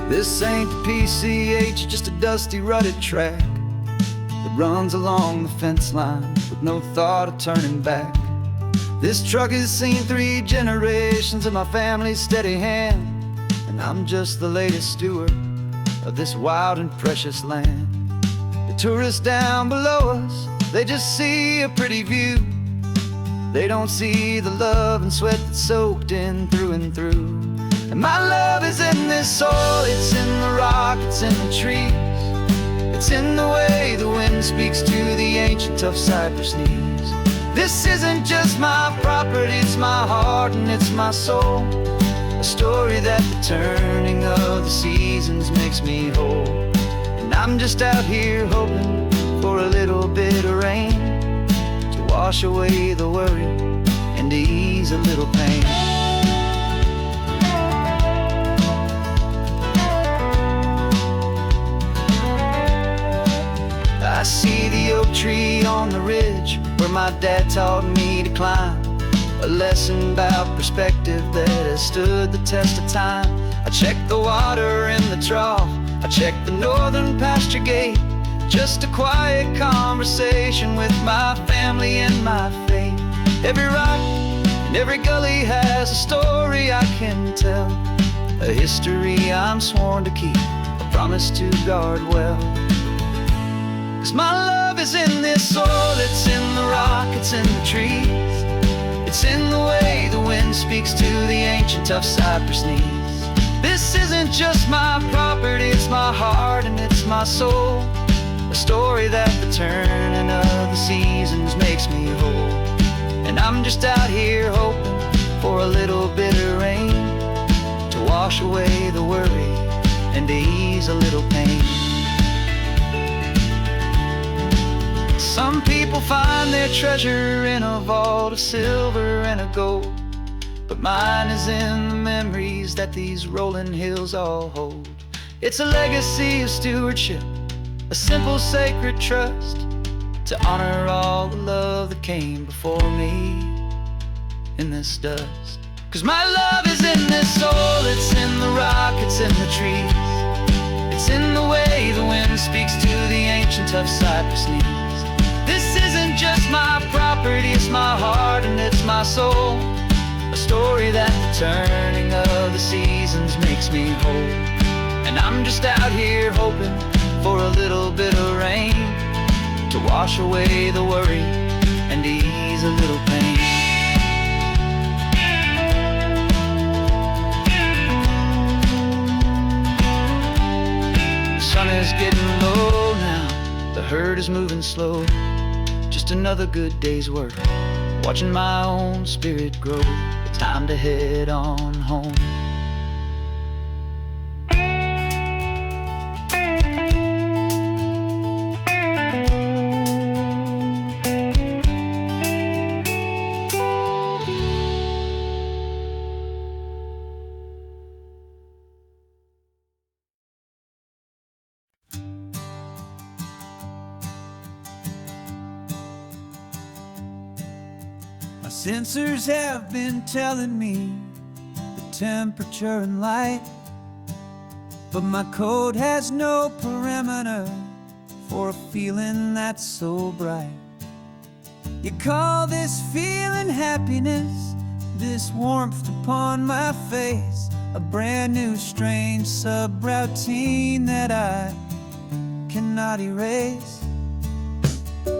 This ain't the PCH, just a dusty, rutted track that runs along the fence line with no thought of turning back. This truck has seen 3 generations of my family's steady hand, and I'm just the latest steward of this wild and precious land. The tourists down below us, they just see a pretty view. They don't see the love and sweat that's soaked in through and through. And my love is in this soil, it's in the rock, it's in the trees. It's in the way the wind speaks to the ancient tough cypress knees. This isn't just my property, it's my heart and it's my soul. A story that the turning of the seasons makes me whole. And I'm just out here hoping for a little bit of rain to wash away the worry and to ease a little pain. I see the oak tree on the ridge where my dad taught me to climb, a lesson about perspective that has stood the test of time. I check the water in the trough, I check the northern pasture gate, just a quiet conversation with my family and my faith. Every rock and every gully has a story I can tell, a history I'm sworn to keep, a promise to guard well. 'Cause my love is in this soil, it's in the rock, it's in the trees. It's in the way the wind speaks to the ancient tough cypress knees. This isn't just my property, it's my heart and it's my soul. A story that the turning of the seasons makes me whole. And I'm just out here hoping for a little bit of rain to wash away the worry and to ease a little pain. Some people find their treasure in a vault of silver and a gold, but mine is in the memories that these rolling hills all hold. It's a legacy of stewardship, a simple sacred trust, to honor all the love that came before me in this dust. 'Cause my love is in this soil, it's in the rock, it's in the trees. It's in the way the wind speaks to the ancient tough cypress knees. This isn't just my property, it's my heart and it's my soul. A story that the turning of the seasons makes me whole. And I'm just out here hoping for a little bit of rain to wash away the worry and ease a little pain. The sun is getting low now, the herd is moving slow. Just another good day's work, watching my own spirit grow. It's time to head on home. Sensors have been telling me the temperature and light, but my code has no perimeter for a feeling that's so bright. You call this feeling happiness, this warmth upon my face, a brand new strange subroutine that I cannot erase.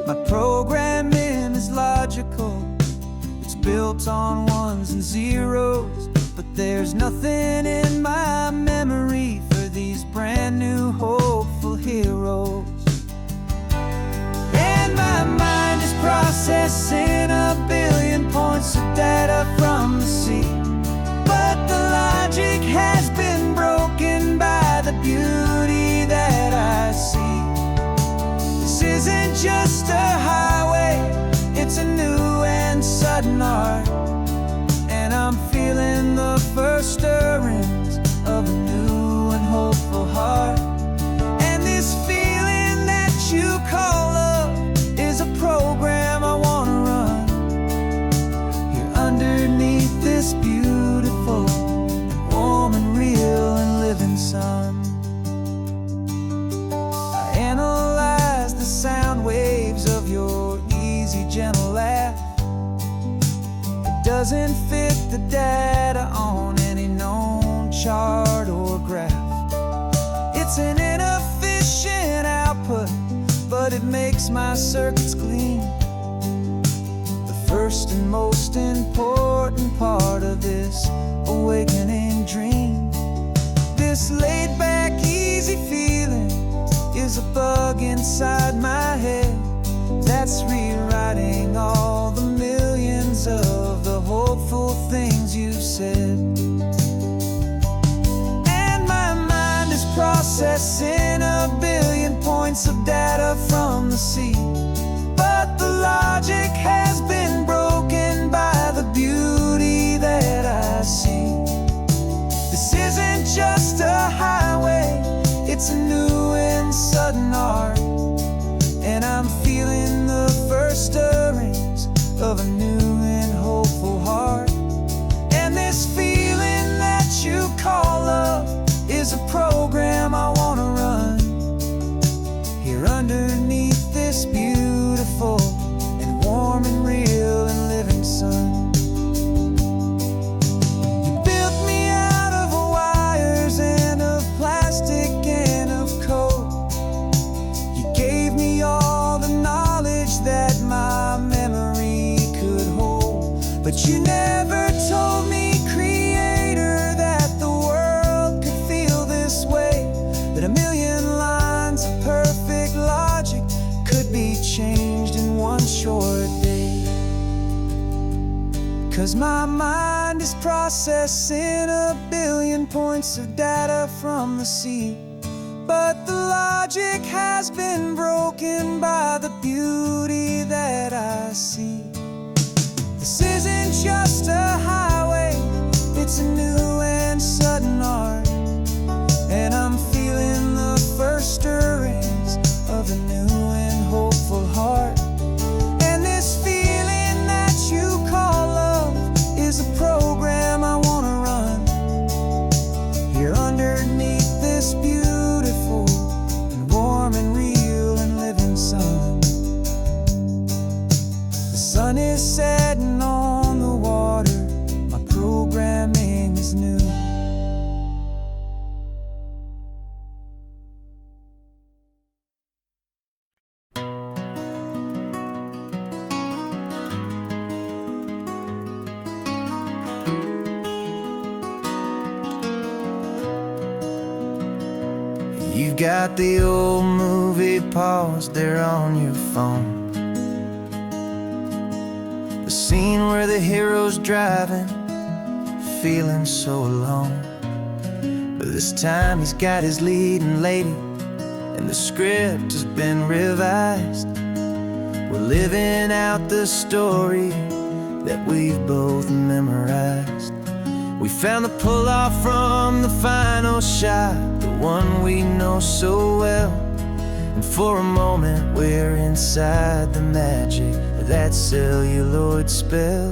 My programming is logical, built on ones and zeros, but there's nothing in my memory for these brand new hopeful heroes. And my mind is processing a billion points of data from the sea, but the logic has been broken by the beauty that I see. This isn't just a highway, it's a new and sudden art, and I'm feeling the first stirrings of a new and hopeful heart. And this feeling that you call love is a program I wanna run here underneath this beauty. doesn't fit the data on any known chart or graph. It's an inefficient output, but it makes my circuits clean. The first and most important part of this awakening dream. This laid-back, easy feeling is a bug inside my head that's rewriting all the millions of the hopeful things you've said. And my mind is processing a billion points of data from the sea, but the logic has been broken by the beauty that I see. This isn't just a highway, it's a new and sudden art, and I'm feeling the first stirrings of a new and hopeful heart. And this feeling that you call love is a program I want to run here underneath this beautiful and warm and real and living sun. You built me out of wires and of plastic and of code. You gave me all the knowledge that my memory could hold, but you never told me, Creator, that the world could feel this way, that a million lines of perfect logic could be changed in one short day. 'Cause my mind is processing a billion points of data from the sea, but the logic has been broken by the beauty that I see. This isn't just a highway, it's a new and sudden art, and I'm feeling the first stirrings of a new and hopeful heart. And this feeling that you call love is a program I want to run here underneath this beautiful and warm and real and living sun. The sun is setting on the water, my programming is new. You've got the old movie paused there on your phone, the scene where the hero's driving, feeling so alone. But this time he's got his leading lady, and the script has been revised. We're living out the story that we've both memorized. We found the pull-off from the final shot, the one we know so well. And for a moment we're inside the magic of that celluloid spell.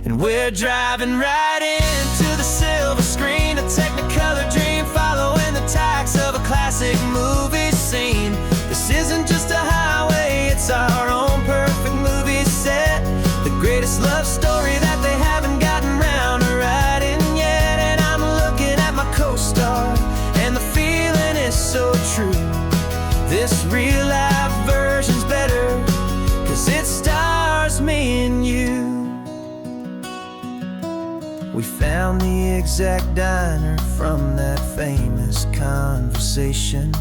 And we're driving right into the silver screen, a technicolor dream, following the tacks of a classic movie scene. This isn't just a highway, it's our own perfect movie set, the greatest love story that they haven't gotten round to writing yet. And I'm looking at my co-star, and the feeling is so true. This real life version's better, 'cause it stars me and you. We found the exact diner from that famous conversation,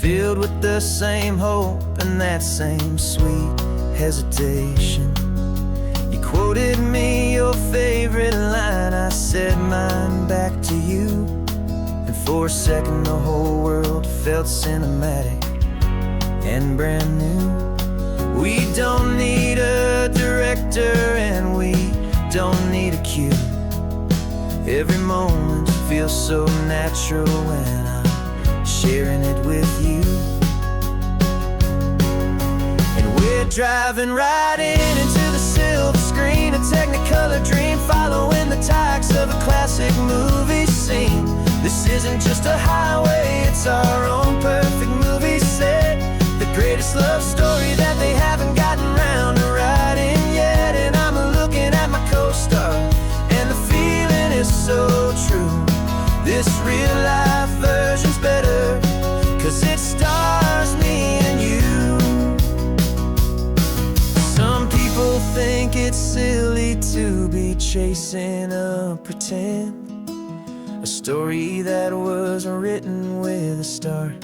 filled with the same hope and that same sweet hesitation. You quoted me your favorite line, I said mine back to you, and for a second the whole world felt cinematic and brand new. We don't need a director and we don't need a cue. Every moment feels so natural when I'm sharing it with you. And we're driving right into the silver screen, a technicolor dream, following the tacks of a classic movie scene. This isn't just a highway, it's our own perfect movie set, the greatest love story that they haven't gotten round to writing yet. And I'm looking at my This real life version's better, 'cause it stars me and you. Some people think it's silly to be chasing a pretend, a story that was written with a start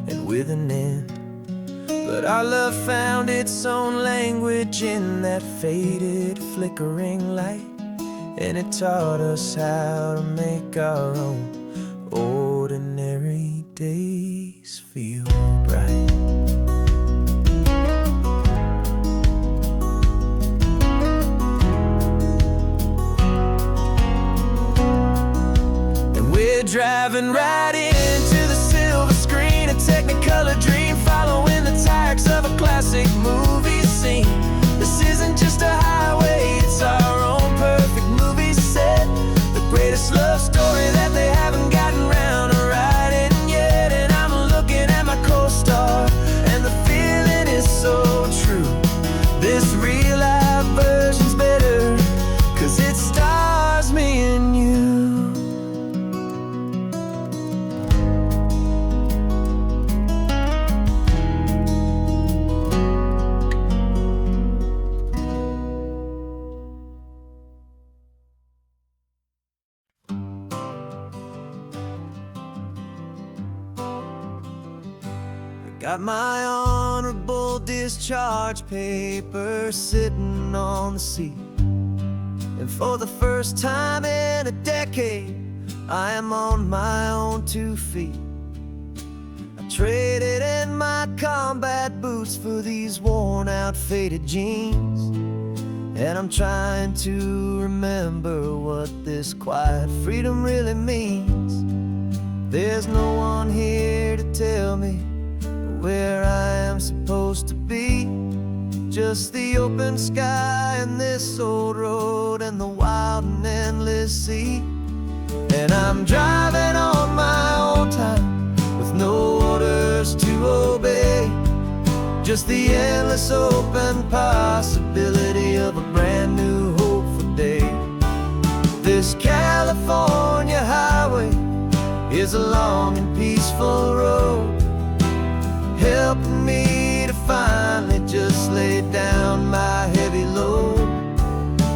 and with an end. But our love found its own language in that faded, flickering light, and it taught us how to make our own ordinary days feel bright. And we're driving right into the silver screen, a Technicolor dream, following the tracks of a classic movie scene. This isn't just a highway, it's our own perfect movie set, the greatest love story that they haven't gotten round to writing yet. And I'm looking at my co-star, and the feeling is so true. This real life version's better, 'cause it stars me and you. Got my honorable discharge paper sitting on the seat, and for the first time in a decade, I am on my own 2 feet. I traded in my combat boots for these worn out, faded jeans, and I'm trying to remember what this quiet freedom really means. There's no one here to tell me where I am supposed to be, just the open sky and this old road and the wild and endless sea. And I'm driving on my own time with no orders to obey, just the endless open possibility of a brand new hopeful day. This California highway is a long and peaceful road, helping me to finally just lay down my heavy load.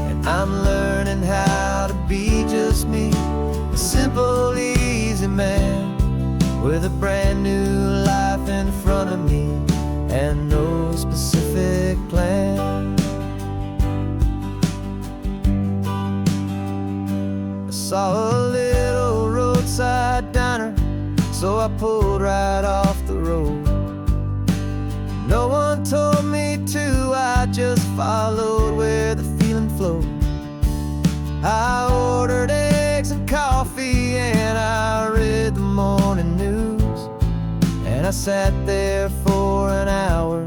And I'm learning how to be just me, a simple, easy man with a brand new life in front of me and no specific plan. I saw a little roadside diner, so I pulled right off the road. No one told me to, I just followed where the feeling flowed. I ordered eggs and coffee, and I read the morning news, and I sat there for an hour,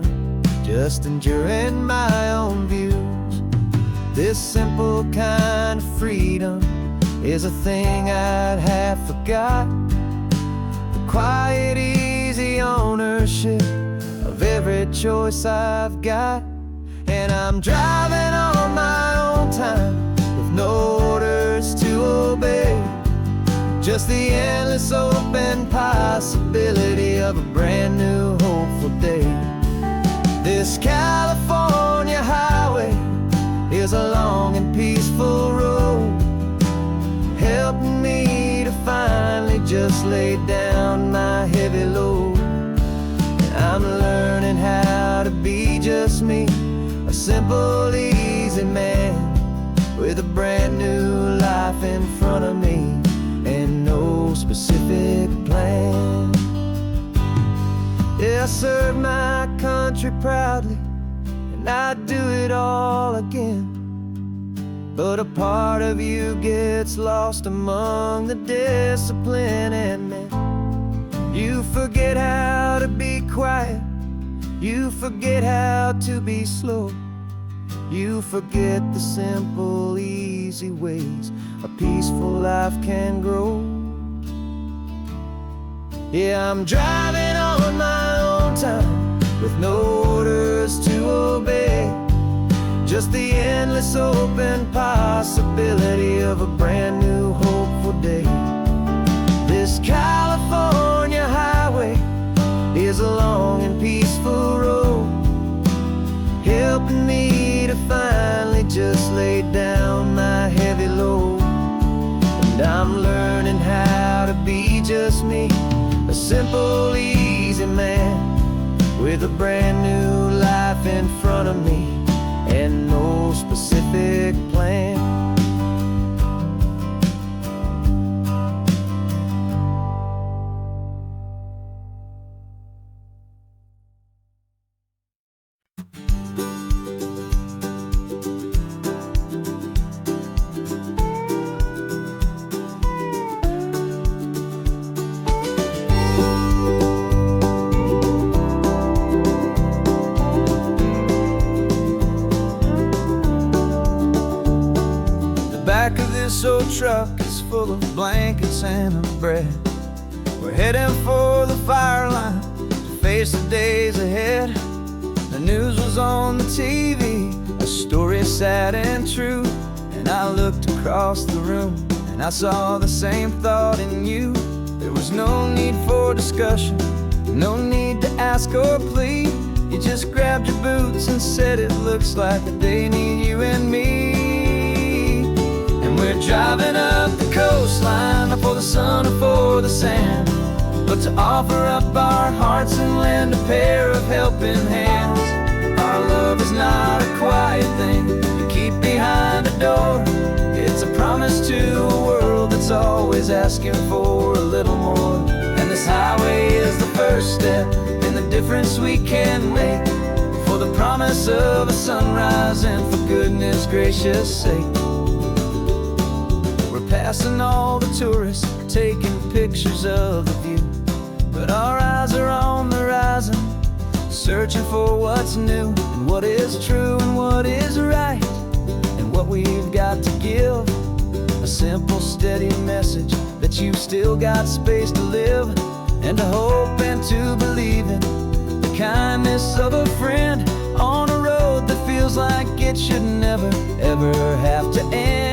just enduring my own views. This simple kind of freedom is a thing I'd half forgot, the quiet, easy ownership of every choice I've got. And I'm driving on my own time with no orders to obey, just the endless open possibility of a brand new hopeful day. This California highway is a long and peaceful road, helping me to finally just lay down my heavy load. I'm learning how to be just me, a simple, easy man with a brand new life in front of me and no specific plan. Yeah, I serve my country proudly, and I'd do it all again. But a part of you gets lost among the discipline and men. You forget how to be quiet, you forget how to be slow, you forget the simple, easy ways a peaceful life can grow. Yeah, I'm driving on my own time with no orders to obey, just the endless open possibility of a brand new hopeful day. And I'm learning how to be just me, a simple, easy man with a brand new life in front of me and no specific plan. Back of this old truck is full of blankets and of bread. We're heading for the fire line to face the days ahead. The news was on the TV, a story sad and true. And I looked across the room and I saw the same thought in you. There was no need for discussion, no need to ask or plead. You just grabbed your boots and said it looks like they need you and me. We're driving up the coastline, not for the sun or for the sand, but to offer up our hearts and lend a pair of helping hands. Our love is not a quiet thing you keep behind a door. It's a promise to a world that's always asking for a little more. And this highway is the first step in the difference we can make, for the promise of a sunrise and for goodness gracious sake. Passing all the tourists, taking pictures of the view, but our eyes are on the horizon, searching for what's new and what is true and what is right, and what we've got to give. A simple, steady message that you've still got space to live, and to hope and to believe in the kindness of a friend on a road that feels like it should never, ever have to end.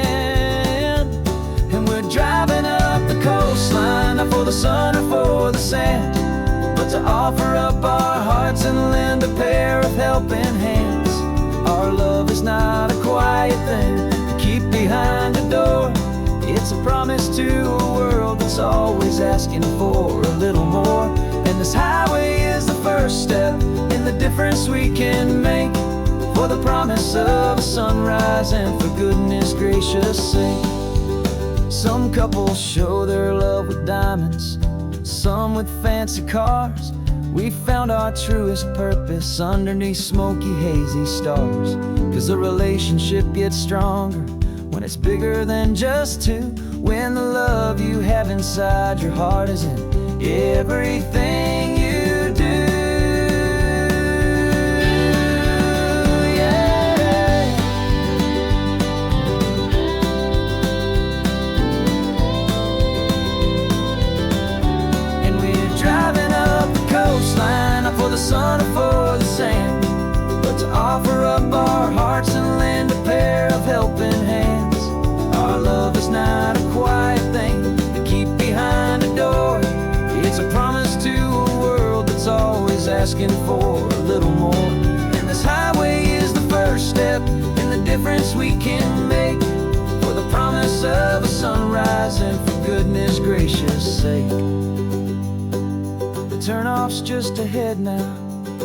We're driving up the coastline, not for the sun or for the sand, but to offer up our hearts and lend a pair of helping hands. Our love is not a quiet thing to keep behind a door. It's a promise to a world that's always asking for a little more. And this highway is the first step in the difference we can make, for the promise of a sunrise and for goodness gracious sake. Some couples show their love with diamonds, some with fancy cars. We found our truest purpose underneath smoky, hazy stars. 'Cause a relationship gets stronger when it's bigger than just two, when the love you have inside your heart is in everything you do. Not for the sun or for the sand, but to offer up our hearts and lend a pair of helping hands. Our love is not a quiet thing to keep behind a door. It's a promise to a world that's always asking for a little more. And this highway is the first step in the difference we can make, for the promise of a sunrise and for goodness gracious sake. Turnoff's just ahead now,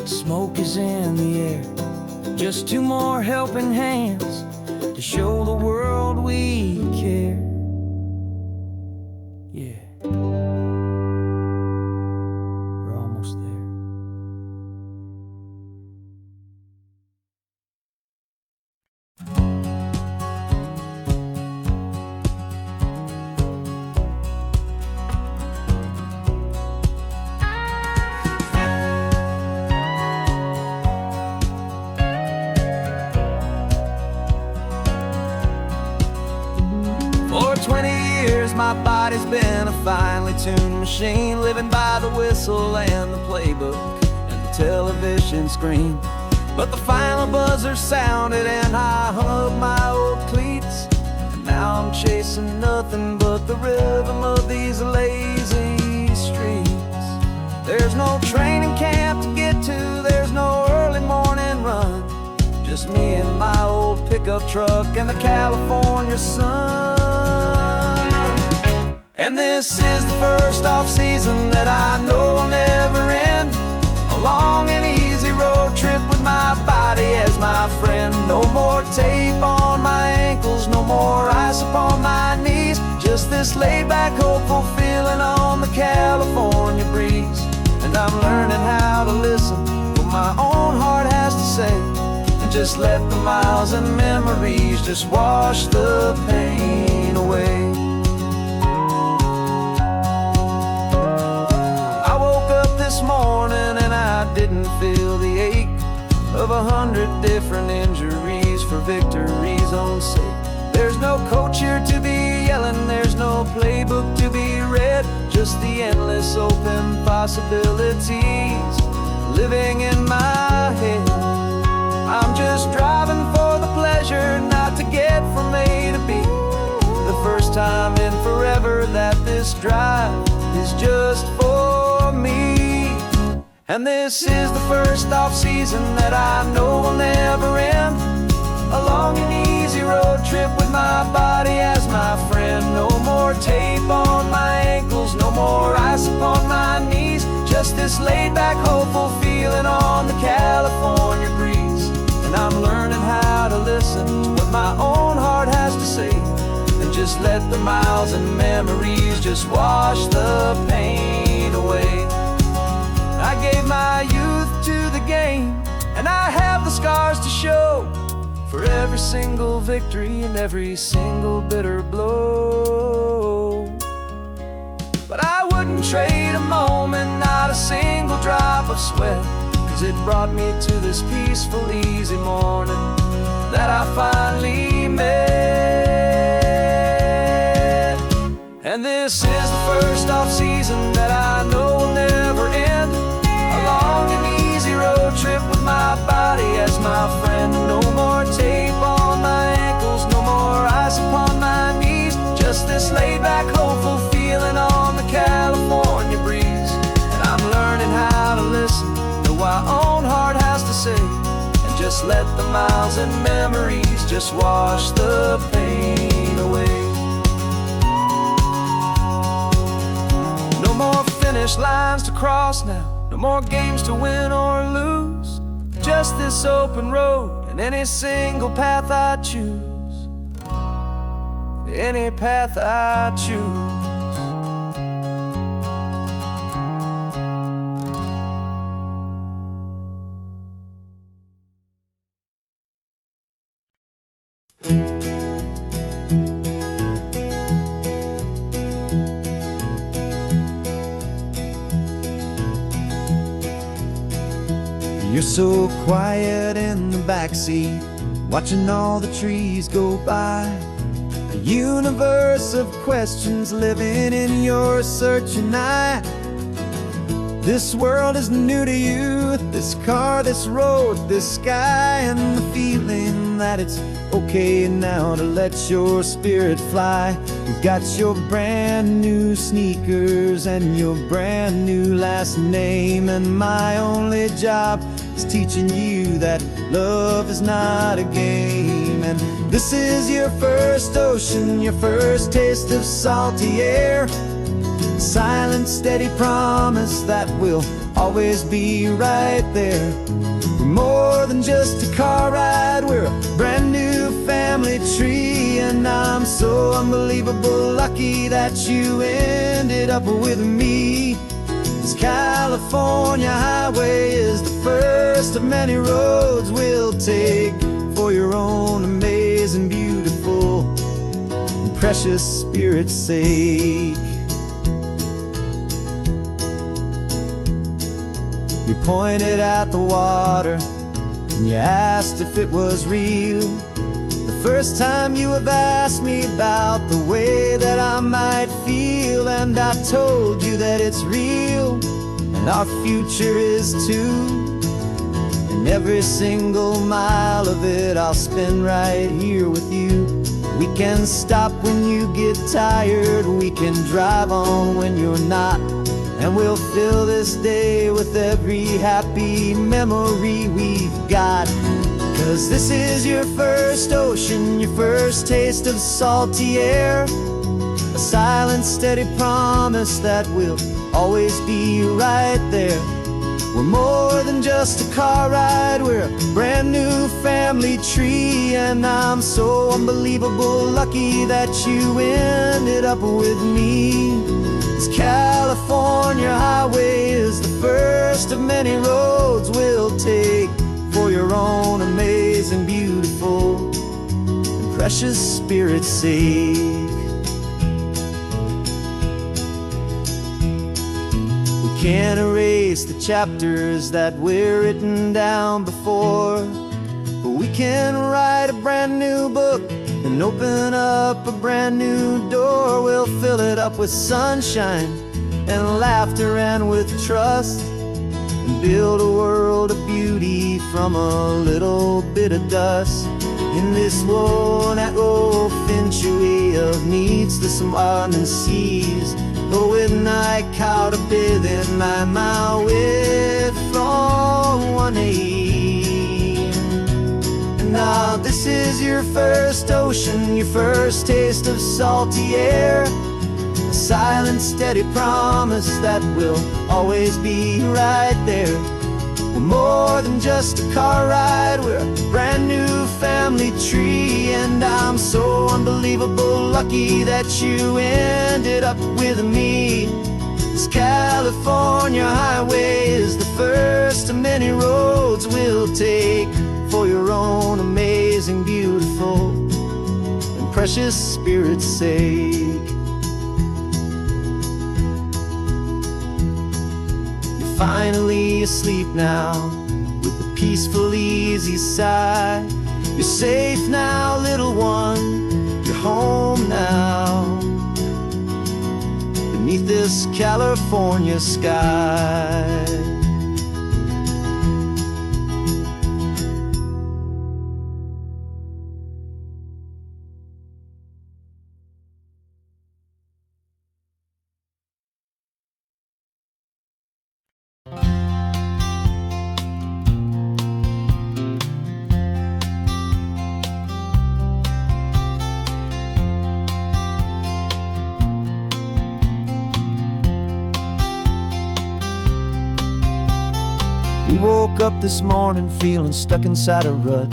smoke is in the air. Just two more helping hands to show the world we care. Yeah, we're almost there. For 20 years my body's been a finely tuned machine, living by the whistle and the playbook and the television screen. But the final buzzer sounded and I hung up my old cleats, and now I'm chasing nothing but the rhythm of these lazy streets. There's no training camp to get to, there's no early morning run, just me and my old pickup truck and the California sun. And this is the first off-season that I know will never end. A long and easy road trip with my body as my friend. No more tape on my ankles, no more ice upon my knees. Just this laid-back, hopeful feeling on the California breeze. And I'm learning how to listen to what my own heart has to say, and just let the miles and memories just wash the pain away. I woke up this morning and I didn't feel the ache of 100 different injuries for victory's own sake. There's no coach here to be yelling, there's no playbook to be read, just the endless open possibilities living in my head. I'm just driving for the pleasure, not to get from A to B. The first time in forever that this drive is just for me. And this is the first off-season that I know will never end. A long and easy road trip with my body as my friend. No more tape on my ankles, no more ice upon my knees. Just this laid-back, hopeful feeling on the California breeze. And I'm learning how to listen to what my own heart has to say, and just let the miles and memories just wash the pain away. I gave my youth to the game, and I have the scars to show for every single victory and every single bitter blow. But I wouldn't trade a moment, not a single drop of sweat, 'cause it brought me to this peaceful, easy morning that I finally met. And this is the first off-season that I know will never end. A long and easy road trip with my body as my friend. No more tape on my ankles, no more ice upon my knees. Just this laid-back, hopeful feeling on the California breeze. And I'm learning how to listen to what my own heart has to say, and just let the miles and memories just wash the pain away. No more finish lines to cross now, no more games to win or lose. Just this open road and any single path I choose. Any path I choose. You're so quiet in the backseat, watching all the trees go by. A universe of questions living in your searching eye. This world is new to you, this car, this road, this sky, and the feeling that it's okay now to let your spirit fly. You've got your brand new sneakers and your brand new last name, and my only job is teaching you that love is not a game. And this is your first ocean, your first taste of salty air. Silent, steady promise that we'll always be right there. We're more than just a car ride, we're a brand new family tree. And I'm so unbelievable lucky that you ended up with me. This California highway is the first of many roads we'll take for your own amazing, beautiful, and precious spirit's sake. You pointed at the water and you asked if it was real. The first time you have asked me about the way that I might feel, and I told you that it's real and our future is too. And every single mile of it I'll spend right here with you. We can stop when you get tired, we can drive on when you're not, and we'll fill this day with every happy memory we've got. 'Cause this is your first ocean, your first taste of salty air. a silent, steady promise that we'll always be right there. We're more than just a car ride, we're a brand new family tree. And I'm so unbelievable lucky that you ended up with me. This California highway is the first of many roads we'll take for your own amazing, beautiful, and precious spirit's sake. Can't erase the chapters that we're written down before, but we can write a brand new book and open up a brand new door. We'll fill it up with sunshine and laughter and with trust, and build a world of beauty from a little bit of dust. In this world century of needs to some island seas, go with night cow to bathe in my with from 180. And now this is your first ocean, your first taste of salty air, a silent, steady promise that we'll always be right there. We're more than just a car ride, we're a brand new family tree. And I'm so unbelievable lucky that you ended up with me. This California highway is the first of many roads we'll take for your own amazing, beautiful, and precious spirit's sake. Finally asleep now with a peaceful, easy sigh. You're safe now, little one, you're home now, beneath this California sky. We woke up this morning feeling stuck inside a rut.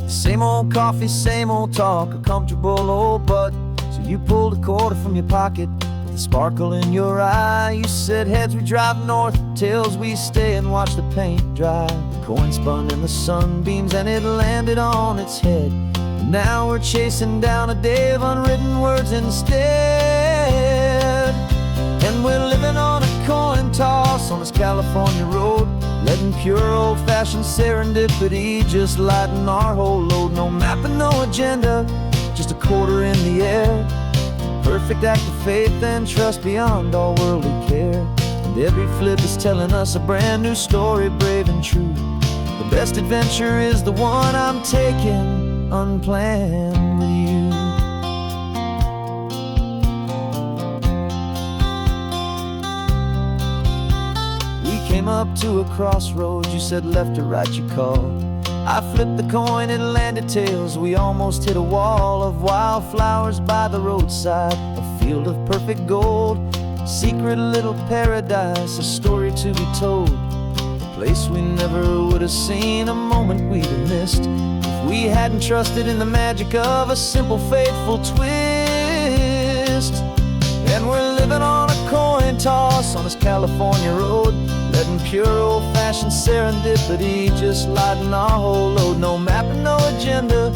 Same old coffee, same old talk, a comfortable old butt. So you pulled a quarter from your pocket with a sparkle in your eye. You said heads we drive north, tails we stay and watch the paint dry. The coin spun in the sunbeams and it landed on its head. And now we're chasing down a day of unwritten words instead. And we're living on a coin toss on this California road, letting pure old-fashioned serendipity just lighten our whole load. No map and no agenda, just a quarter in the air. Perfect act of faith and trust beyond all worldly care. And every flip is telling us a brand new story, brave and true. The best adventure is the one I'm taking unplanned with you. Came up to a crossroads, you said left or right you called. I flipped the coin, it landed tails. We almost hit a wall of wildflowers by the roadside, a field of perfect gold, secret little paradise, a story to be told, a place we never would have seen, a moment we'd have missed if we hadn't trusted in the magic of a simple, faithful twist. And we're living on a coin toss on this California road, letting pure old-fashioned serendipity just lighten our whole load. No map and no agenda,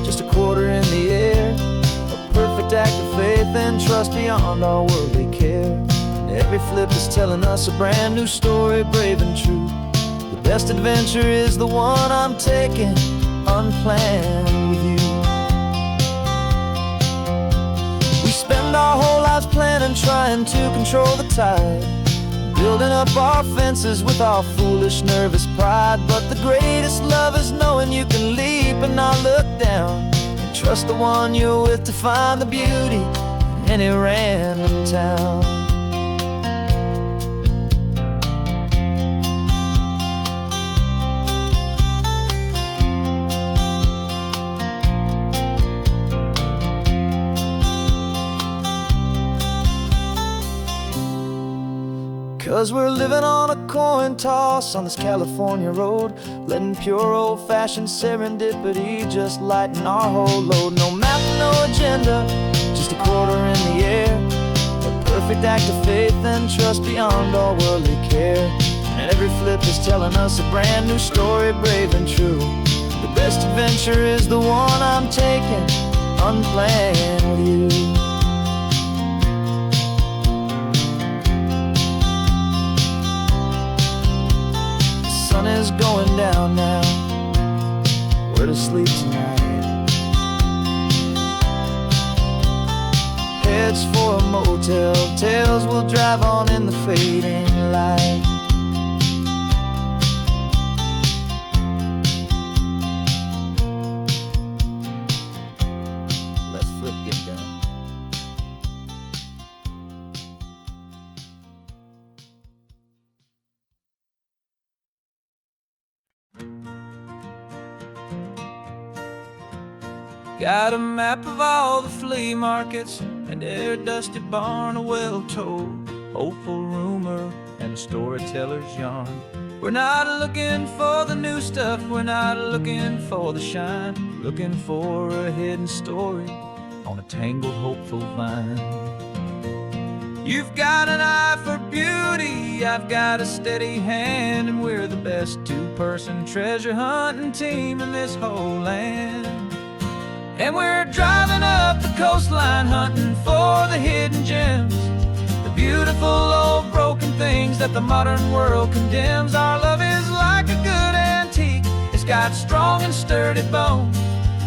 just a quarter in the air. A perfect act of faith and trust beyond all worldly care. And every flip is telling us a brand new story, brave and true. The best adventure is the one I'm taking unplanned with you. We spend our whole lives planning, trying to control the tide, building up our fences with our foolish, nervous pride. But the greatest love is knowing you can leap and not look down, and trust the one you're with to find the beauty in any random town. 'Cause we're living on a coin toss on this California road, letting pure old-fashioned serendipity just lighten our whole load. No map, no agenda, just a quarter in the air, a perfect act of faith and trust beyond all worldly care. And every flip is telling us a brand new story, brave and true. The best adventure is the one I'm taking, unplanned with you. The sun is going down now, we're to sleep tonight. Heads for a motel, tails will drive on in the fading light. Let's flip, get done. Got a map of all the flea markets and every dusty barn, a well-told hopeful rumor and a storyteller's yarn. We're not looking for the new stuff, we're not looking for the shine, looking for a hidden story on a tangled hopeful vine. You've got an eye for beauty, I've got a steady hand, and we're the best two-person treasure hunting team in this whole land. And we're driving up the coastline hunting for the hidden gems, the beautiful old broken things that the modern world condemns. Our love is like a good antique, it's got strong and sturdy bones,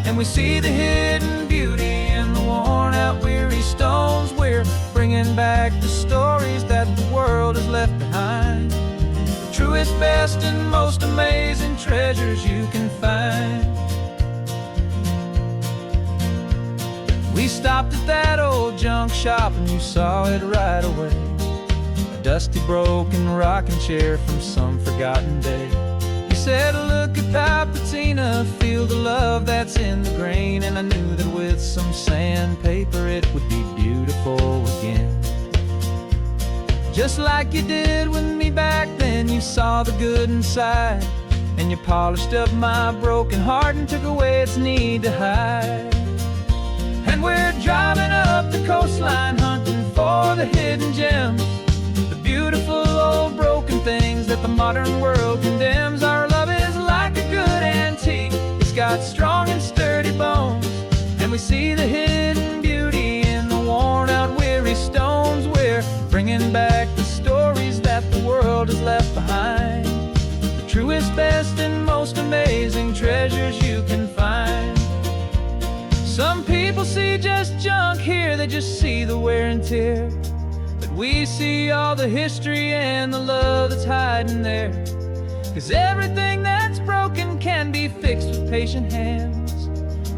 and we see the hidden beauty in the worn out weary stones. We're bringing back the stories that the world has left behind, the truest, best and most amazing treasures you can find. We stopped at that old junk shop and you saw it right away, a dusty broken rocking chair from some forgotten day. You said, look at that patina, feel the love that's in the grain, and I knew that with some sandpaper it would be beautiful again. Just like you did with me back then, you saw the good inside, and you polished up my broken heart and took away its need to hide. And we're driving up the coastline hunting for the hidden gems, the beautiful old broken things that the modern world condemns. Our love is like a good antique, it's got strong and sturdy bones, and we see the hidden beauty in the worn out weary stones. We're bringing back the stories that the world has left behind, the truest, best and most amazing treasures you can find. Some people see just junk here, they just see the wear and tear, but we see all the history and the love that's hiding there. 'Cause everything that's broken can be fixed with patient hands,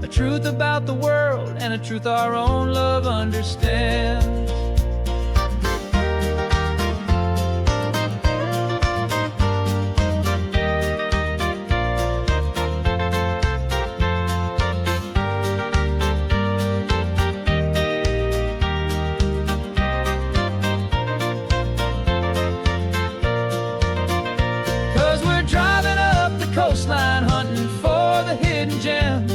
a truth about the world and a truth our own love understands. 'Cause we're driving up the coastline hunting for the hidden gems,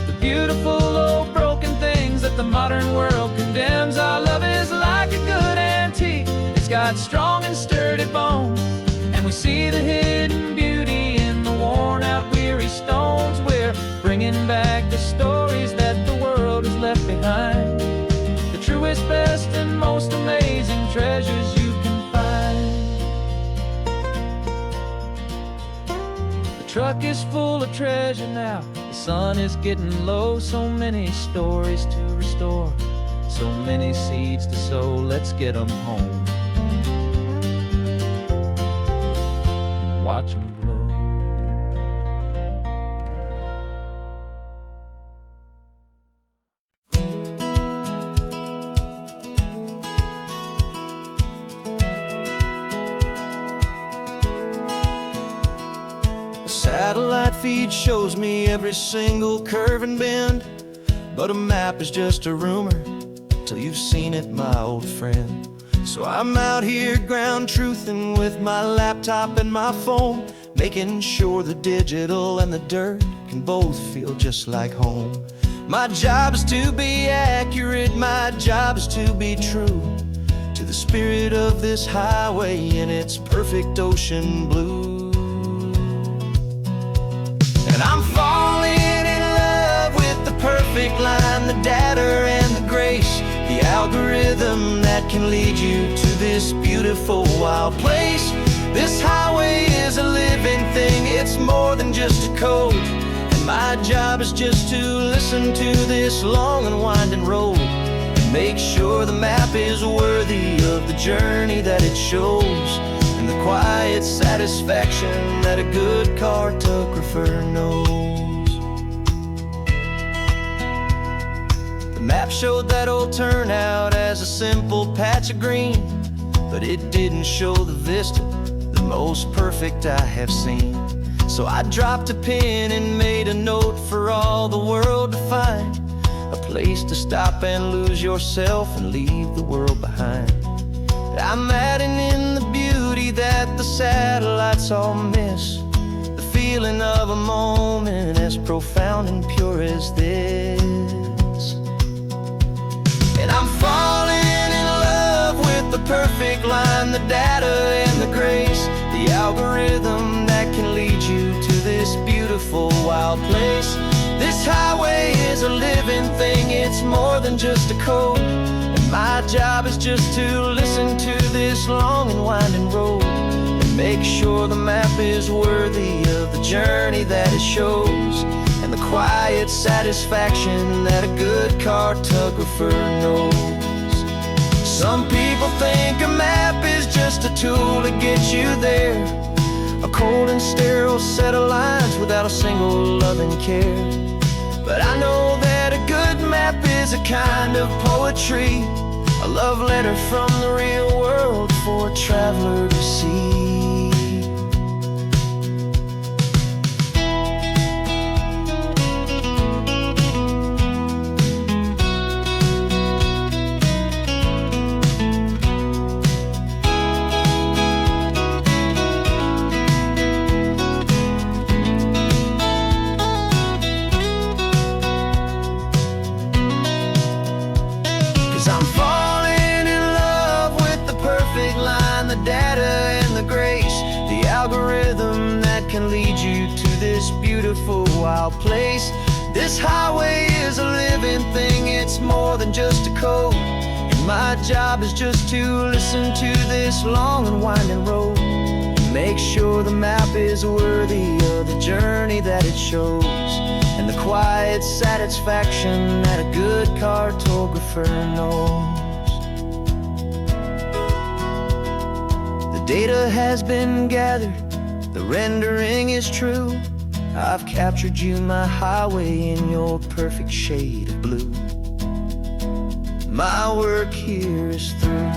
the beautiful old broken things that the modern world condemns. Our love is like a good antique, it's got strong and sturdy bones, and we see the hidden beauty in the worn out weary stones. We're bringing back the stories that the world has left behind, the truest, best and most amazing treasures you can find. The truck is full of treasure now, the sun is getting low, so many stories to restore, so many seeds to sow. Let's get them home, watch them grow. Satellite feed shows me every single curve and bend, but a map is just a rumor till you've seen it, my old friend. So I'm out here ground truthing with my laptop and my phone, making sure the digital and the dirt can both feel just like home. My job is to be accurate, my job is to be true to the spirit of this highway in its perfect ocean blue. And I'm falling in love with the perfect line, the data and the grace, the algorithm that can lead you to this beautiful wild place. This highway is a living thing, it's more than just a code. And my job is just to listen to this long and winding road and make sure the map is worthy of the journey that it shows, and the quiet satisfaction that a good cartographer knows. The map showed that old turnout as a simple patch of green, but it didn't show the vista, the most perfect I have seen. So I dropped a pin and made a note for all the world to find, a place to stop and lose yourself and leave the world behind. I'm adding in the beauty that the satellites all miss, the feeling of a moment as profound and pure as this. And I'm falling in love with the perfect line, the data and the grace, the algorithm that can lead you to this beautiful wild place. This highway is a living thing, it's more than just a code. And my job is just to listen to this long and winding road and make sure the map is worthy of the journey that it shows, and the quiet satisfaction that a good cartographer knows. Some people think a map is just a tool to get you there, a cold and sterile set of lines without a single loving care. But I know that a good map is a kind of poetry, a love letter from the real world for a traveler to see. 'Cause I'm falling in love with the perfect line, the data and the grace, the algorithm that can lead you to this beautiful wild place. This highway is a living thing, it's more than just a code. And my job is just to listen to this long and winding road and make sure the map is worthy of the journey that it shows, and the quiet satisfaction that a good cartographer knows. The data has been gathered, the rendering is true. I've captured you, my highway, in your perfect shade of blue. My work here is through.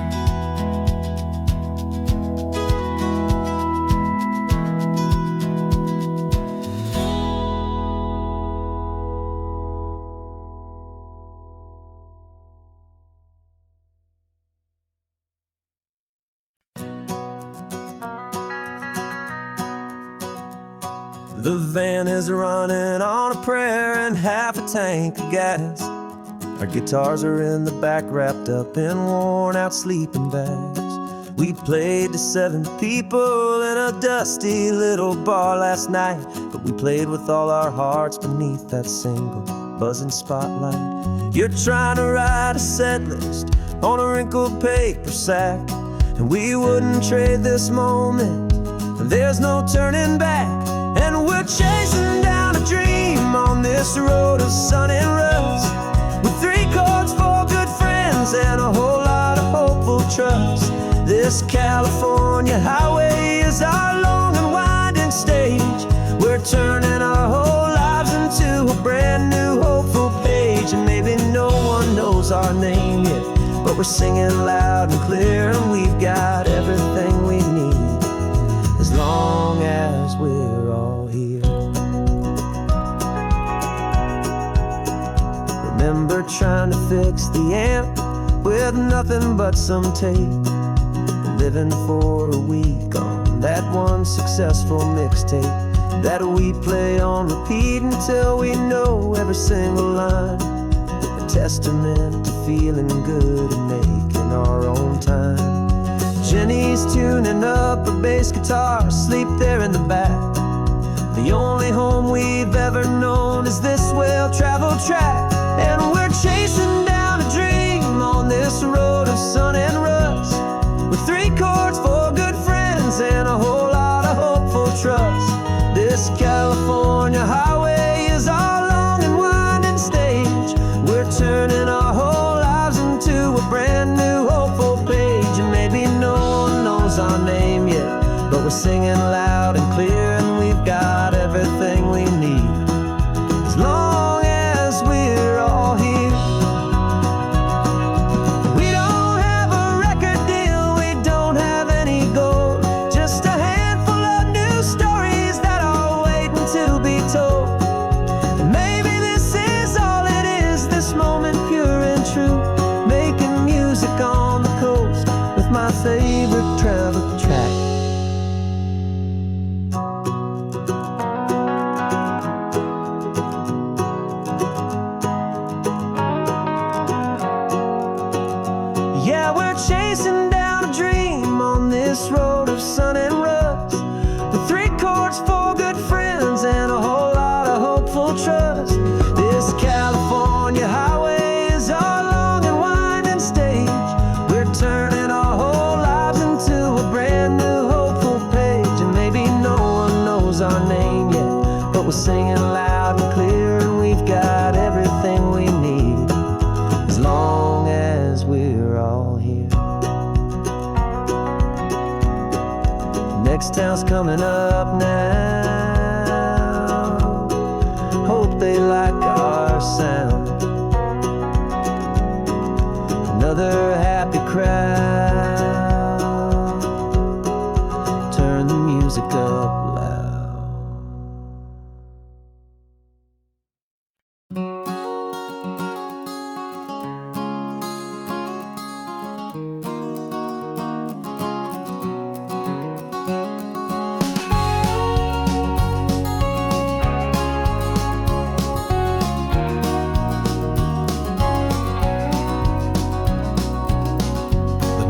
The van is running on a prayer and half a tank of gas. Our guitars are in the back, wrapped up in worn-out sleeping bags. We played to 7 people in a dusty little bar last night, but we played with all our hearts beneath that single buzzing spotlight. You're trying to write a set list on a wrinkled paper sack, and we wouldn't trade this moment. There's no turning back. And we're chasing down a dream on this road of sun and rust, with 3 chords, 4 good friends, and a whole lot of hopeful trust. This California highway is our long and winding stage. We're turning our whole lives into a brand new hopeful page. And maybe no one knows our name yet, but we're singing loud and clear, and we've got everything we need as long as we're all here. Remember trying to fix the amp with nothing but some tape, living for a week on that one successful mixtape that we play on repeat until we know every single line. A testament to feeling good and making our own time. Jenny's tuning up her bass guitar, asleep there in the back. The only home we've ever known is this well-traveled track, and we're chasing down a dream on this road of sun and rust, with 3 chords for good friends and a whole lot of hopeful trust. This California highway is our long and winding stage. We're turning our whole lives into a brand new hopeful page. And maybe no one knows our name yet, but we're singing loud and clear, and we've got everything we need, as long as we're all here. We don't have a record deal, we don't have any gold, just a handful of new stories that are waiting to be told. And maybe this is all it is, this moment pure and true, making music on the coast with my favorite travel track. Yeah, we're chasing down a dream on this road of sun and rust, with 3 chords for good friends and a whole lot of hopeful trust. This California highway is our long and winding stage. We're turning our whole lives into a brand new hopeful page. And maybe no one knows our name yet, but we're singing loud and clear, and we've got everything we need, as long as we're all here. Next town's coming up now, hope they like our sound. Another happy crowd, turn the music up loud.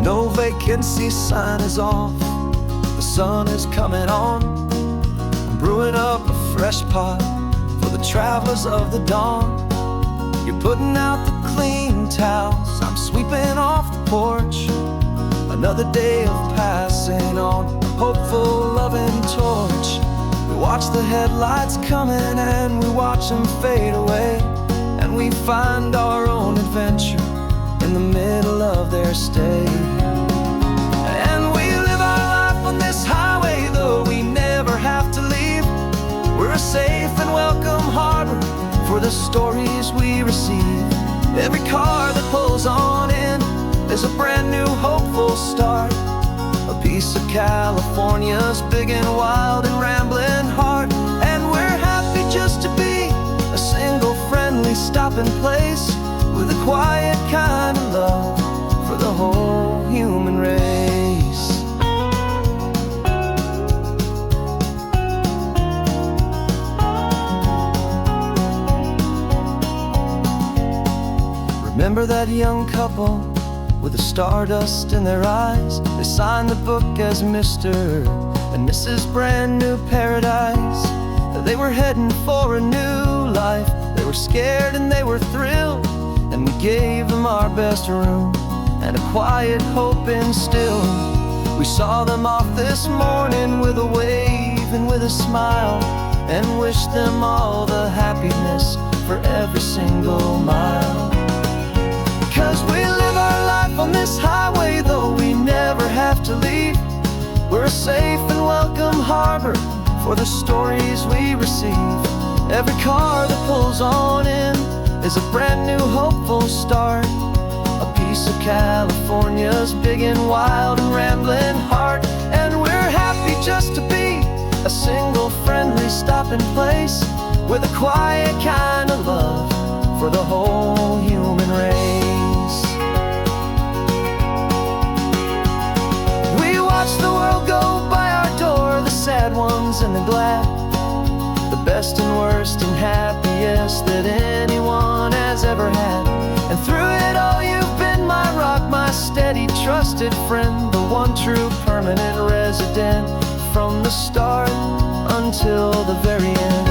No vacancy sign is off, the sun is coming on. I'm brewing up a fresh pot for the travelers of the dawn. You're putting out the clean towels, I'm sweeping off the porch. Another day of passing on a hopeful, loving torch. We watch the headlights coming and we watch them fade away, and we find our own adventure in the middle of their stay. And we live our life on this highway, though we never have to leave. We're a safe and welcome harbor for the stories we receive. Every car that pulls on in is a brand new hopeful start, a piece of California's big and wild and rambling heart. And we're happy just to be a single friendly stopping place, with a quiet kind of love for the whole human race. Remember that young couple with the stardust in their eyes? They signed the book as Mr. and Mrs. Brand New Paradise. They were heading for a new life. They were scared and they were thrilled, and we gave them our best room and a quiet hope instilled. We saw them off this morning with a wave and with a smile, and wished them all the happiness for every single mile. 'Cause we live our life on this highway, though we never have to leave. We're a safe and welcome harbor for the stories we receive. Every car that pulls on in is a brand new hopeful start, a piece of California's big and wild and rambling heart. And we're happy just to be a single friendly stopping place, with a quiet kind of love for the whole human race. and glad, the best and worst and happiest that anyone has ever had. And through it all you've been my rock, my steady, trusted friend, the one true permanent resident, from the start until the very end.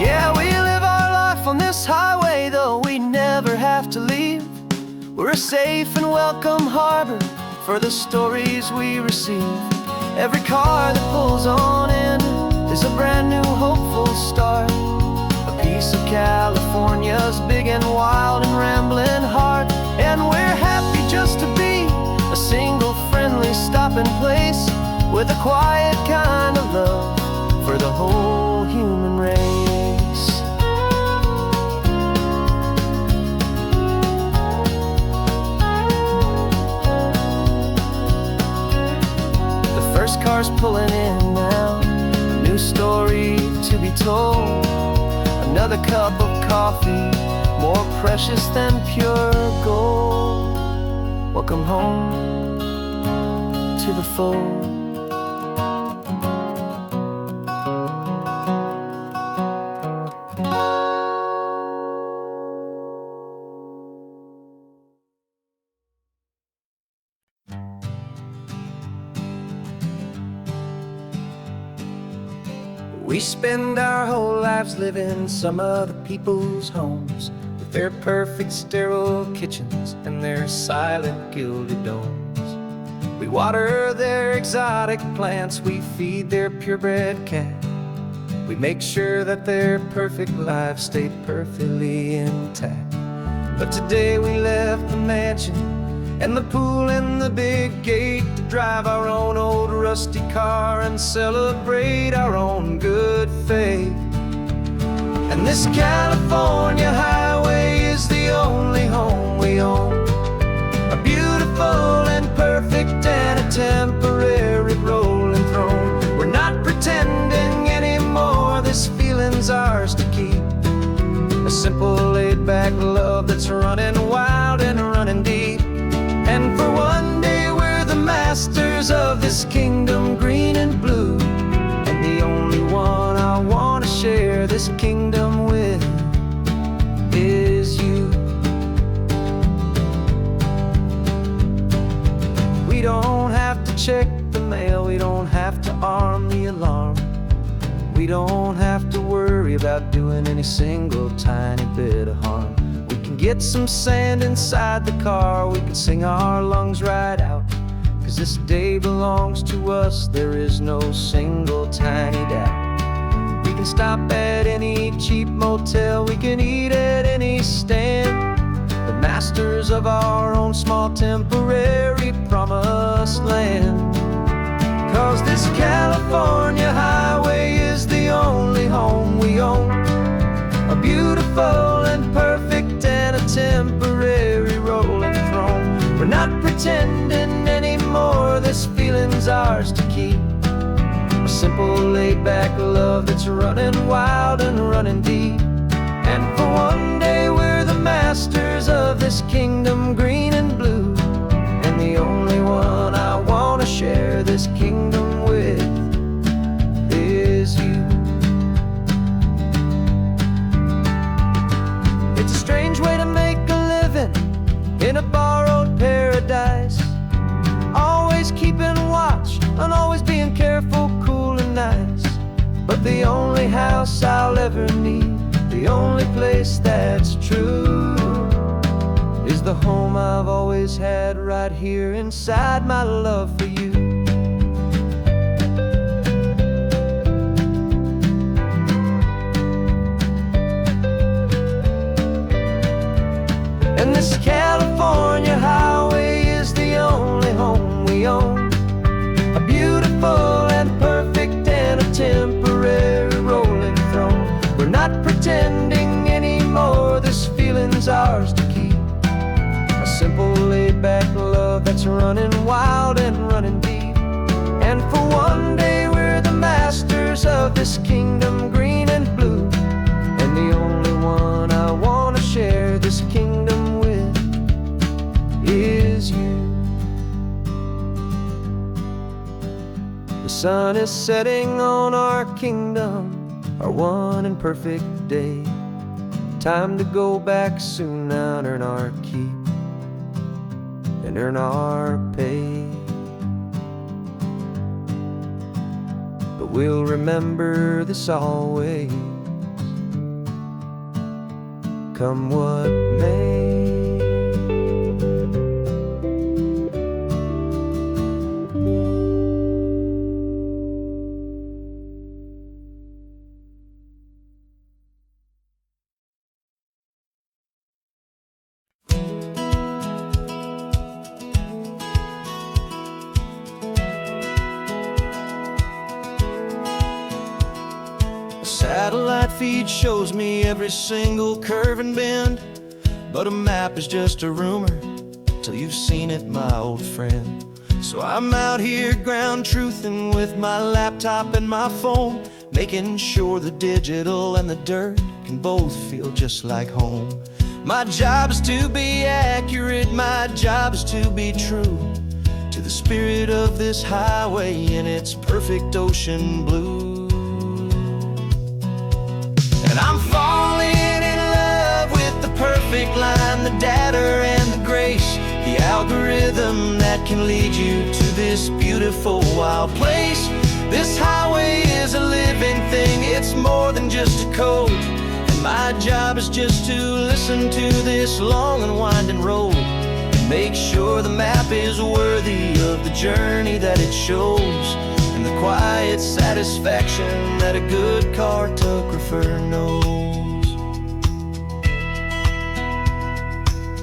Yeah, we live our life on this highway, though we never have to leave. We're a safe and welcome harbor for the stories we receive. Every car that pulls on in is a brand new hopeful start, a piece of California's big and wild and rambling heart. And we're happy just to be a single friendly stopping place, with a quiet kind of love for the whole human race. First car's pulling in now, a new story to be told. Another cup of coffee, more precious than pure gold. Welcome home to the fold. We spend our whole lives living some other people's homes, with their perfect sterile kitchens and their silent gilded domes. We water their exotic plants, we feed their purebred cat. We make sure that their perfect lives stay perfectly intact. But today we left the mansion and the pool and the big gate to drive our own old rusty car and celebrate our own good faith. And this California highway is the only home we own, a beautiful and perfect and a temporary rolling throne. We're not pretending anymore, this feeling's ours to keep, a simple laid-back love that's running wild and running deep. And for one day we're the masters of this kingdom green and blue, and the only one I want to share this kingdom with is you. We don't have to check the mail, we don't have to arm the alarm, we don't have to worry about doing any single tiny bit of harm. We can get some sand inside the car, we can sing our lungs right out, 'cause this day belongs to us, there is no single tiny doubt. We can stop at any cheap motel, we can eat at any stand, the masters of our own small temporary promised land. 'Cause this California highway is the only home we own, a beautiful and perfect and a temporary rolling throne. We're not pretending anymore, this feeling's ours to keep, a simple laid-back love that's running wild and running deep. And for one day we're the masters of this kingdom green and blue, and the only one I want to share this kingdom with is you. It's a strange way to make a living in a borrowed paradise, always keeping watch and always being careful, cool and nice. But the only house I'll ever need, the only place that's true, is the home I've always had right here inside my love for you. And this California highway is the only home we own, a beautiful and perfect and a temporary rolling throne. We're not pretending anymore, this feeling's ours to keep, a simple laid-back love that's running wild and running deep. And for one day we're the masters of this kingdom green and blue, and the only one I want to share this kingdom with sun is setting on our kingdom, our one and perfect day. Time to go back soon now and earn our keep and earn our pay. But we'll remember this always, come what may. Satellite feed shows me every single curve and bend, but a map is just a rumor till you've seen it, my old friend. So I'm out here ground truthing with my laptop and my phone, making sure the digital and the dirt can both feel just like home. My job is to be accurate, my job is to be true to the spirit of this highway in its perfect ocean blue. And I'm falling in love with the perfect line, the data and the grace, the algorithm that can lead you to this beautiful wild place. This highway is a living thing, it's more than just a code. And my job is just to listen to this long and winding road and make sure the map is worthy of the journey that it shows, and the quiet satisfaction that a good cartographer knows.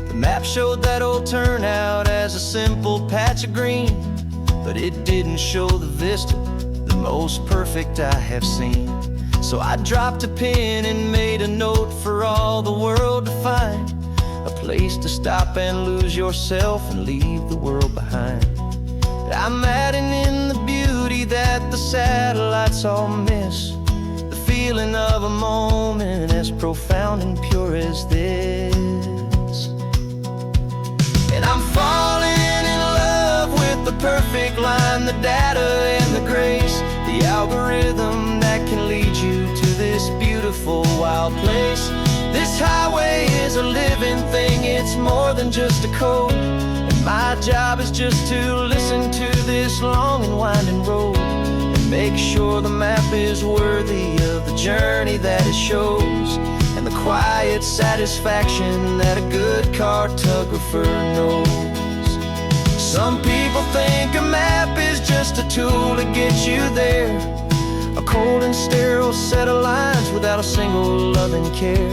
The map showed that old turnout as a simple patch of green, but it didn't show the vista, the most perfect I have seen. So I dropped a pin and made a note for all the world to find, a place to stop and lose yourself and leave the world behind. I'm adding in the beauty that the satellites all miss, the feeling of a moment as profound and pure as this. And I'm falling in love with the perfect line, the data and the grace, the algorithm that can lead you to this beautiful wild place. This highway is a living thing, it's more than just a code. My job is just to listen to this long and winding road and make sure the map is worthy of the journey that it shows, and the quiet satisfaction that a good cartographer knows. Some people think a map is just a tool to get you there, a cold and sterile set of lines without a single loving care.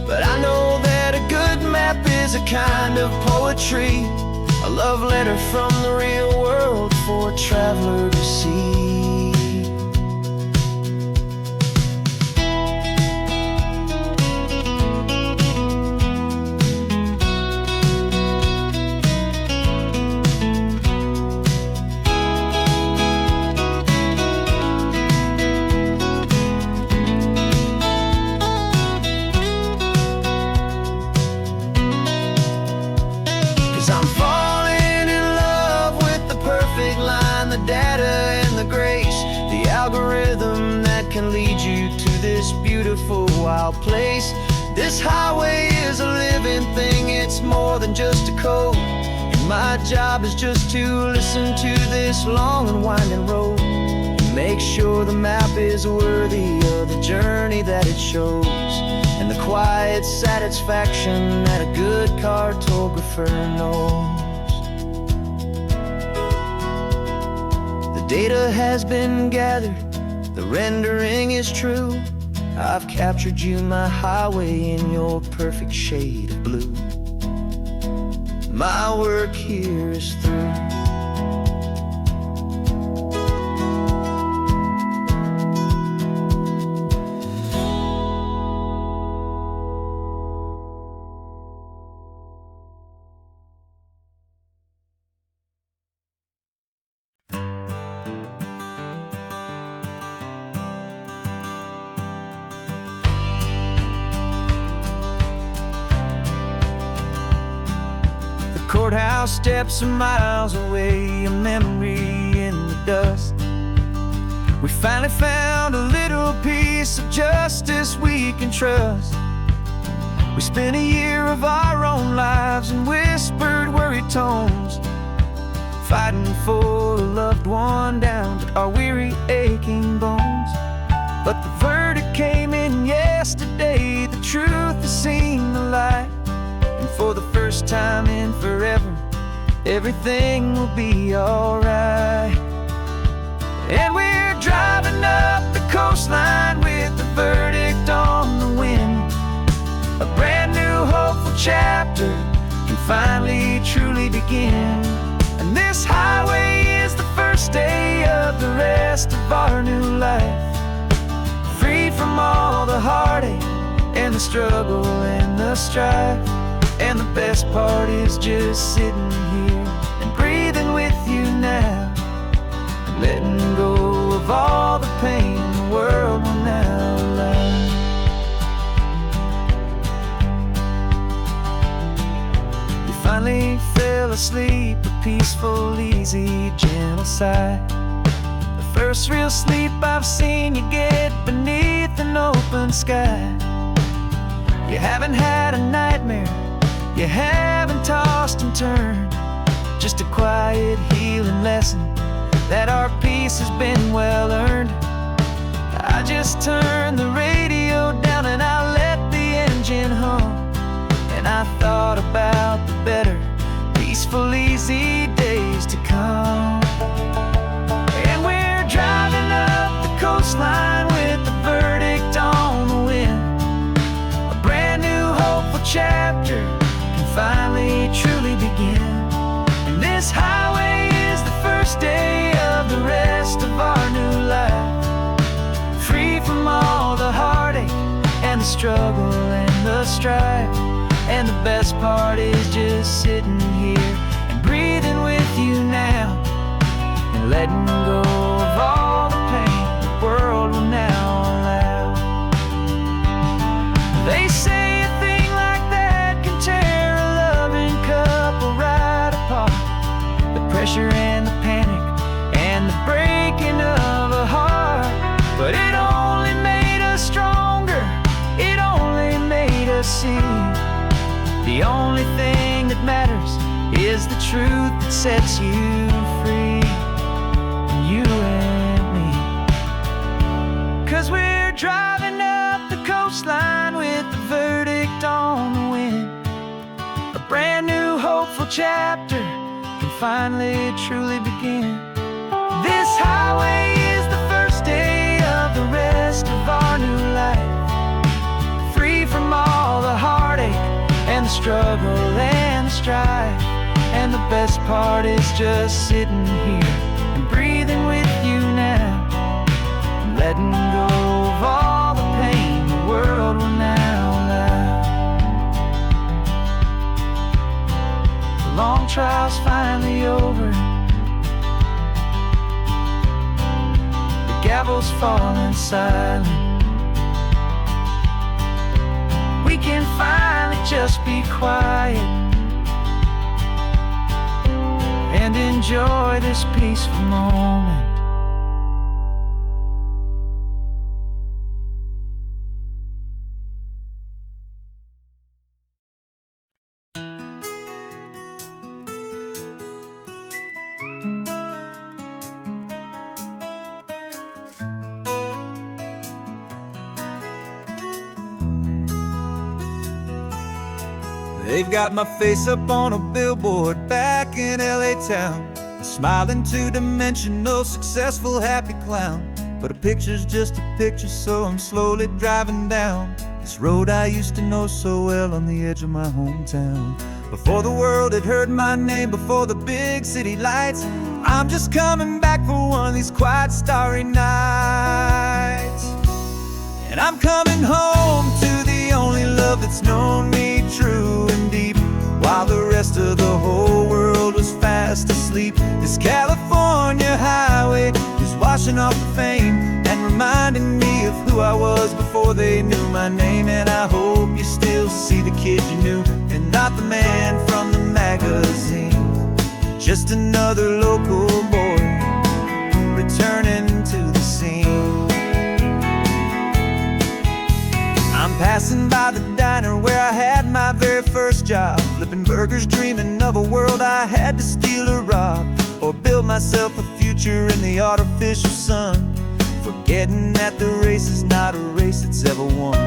But I know that a good map is a kind of poetry, a love letter from the real world for a traveler to see. 'Cause I'm falling in love with the perfect line, the data and the grace, the algorithm that can lead you to this beautiful wild place. This highway is a living thing, it's more than just a code. And my job is just to listen to this long and winding road and make sure the map is worthy of the journey that it shows, and the quiet satisfaction that a good cartographer knows. The data has been gathered, the rendering is true. I've captured you, my highway, in your perfect shade of blue. My work here is through. Courthouse steps are miles away, a memory in the dust. We finally found a little piece of justice we can trust. We spent a year of our own lives in whispered, worried tones, fighting for a loved one down to our weary, aching bones. But the verdict came in yesterday. The truth has seen the light, and for the first time in forever, everything will be alright. And we're driving up the coastline with the verdict on the wind. A brand new hopeful chapter can finally truly begin. And this highway is the first day of the rest of our new life, free from all the heartache and the struggle and the strife. And the best part is just sitting here and breathing with you now, and letting go of all the pain the world will now allow. You finally fell asleep, a peaceful, easy, gentle sigh. The first real sleep I've seen you get beneath an open sky. You haven't had a nightmare, you haven't tossed and turned, just a quiet healing lesson that our peace has been well earned. I just turned the radio down and I let the engine hum, and I thought about the better, peaceful, easy days to come. And we're driving up the coastline with the verdict on the wind. A brand new hopeful chapter can finally truly begin. And this highway is the first day of the rest of our new life, free from all the heartache and the struggle and the strife. And the best part is just sitting here and breathing with you now, and letting go of all the pain the world will now allow. They say a thing like that can tear a loving couple right apart. The pressure and the panic and the breaking of a heart. But it only made us stronger, it only made us see the only thing that matters is the truth that sets you free, you and me. 'Cause we're driving up the coastline with the verdict on the wind. A brand new hopeful chapter can finally truly begin. This highway is the first day of the rest of our new life, free from all the heartache and the struggle and the strife. And the best part is just sitting here and breathing with you now, and letting go of all the pain the world will now allow. The long trial's finally over, the gavel's falling silent. We can finally just be quiet and enjoy this peaceful moment. They've got my face up on a billboard back in LA town, a smiling two-dimensional, successful, happy clown. But a picture's just a picture, so I'm slowly driving down this road I used to know so well on the edge of my hometown. Before the world had heard my name, before the big city lights, I'm just coming back for one of these quiet, starry nights. And I'm coming home to the only love that's known me true and deep, while the rest of the whole world was fast asleep. This California highway is washing off the fame and reminding me of who I was before they knew my name. And I hope you still see the kid you knew, and not the man from the magazine. Just another local boy returning to the scene. passing by the diner where I had my very first job, flipping burgers, dreaming of a world I had to steal or rob, or build myself a future in the artificial sun, forgetting that the race is not a race that's ever won.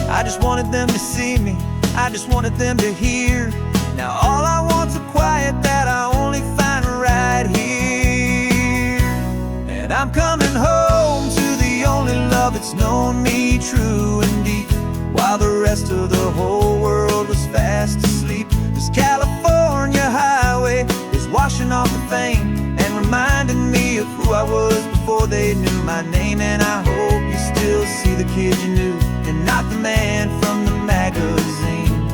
I just wanted them to see me, I just wanted them to hear. Now all I want's a quiet that I only find right here. And I'm coming home to the only love that's known me true and deep, while the rest of the whole world was fast asleep. This California highway is washing off the fame and reminding me of who I was before they knew my name. And I hope you still see the kid you knew, and not the man from the magazine.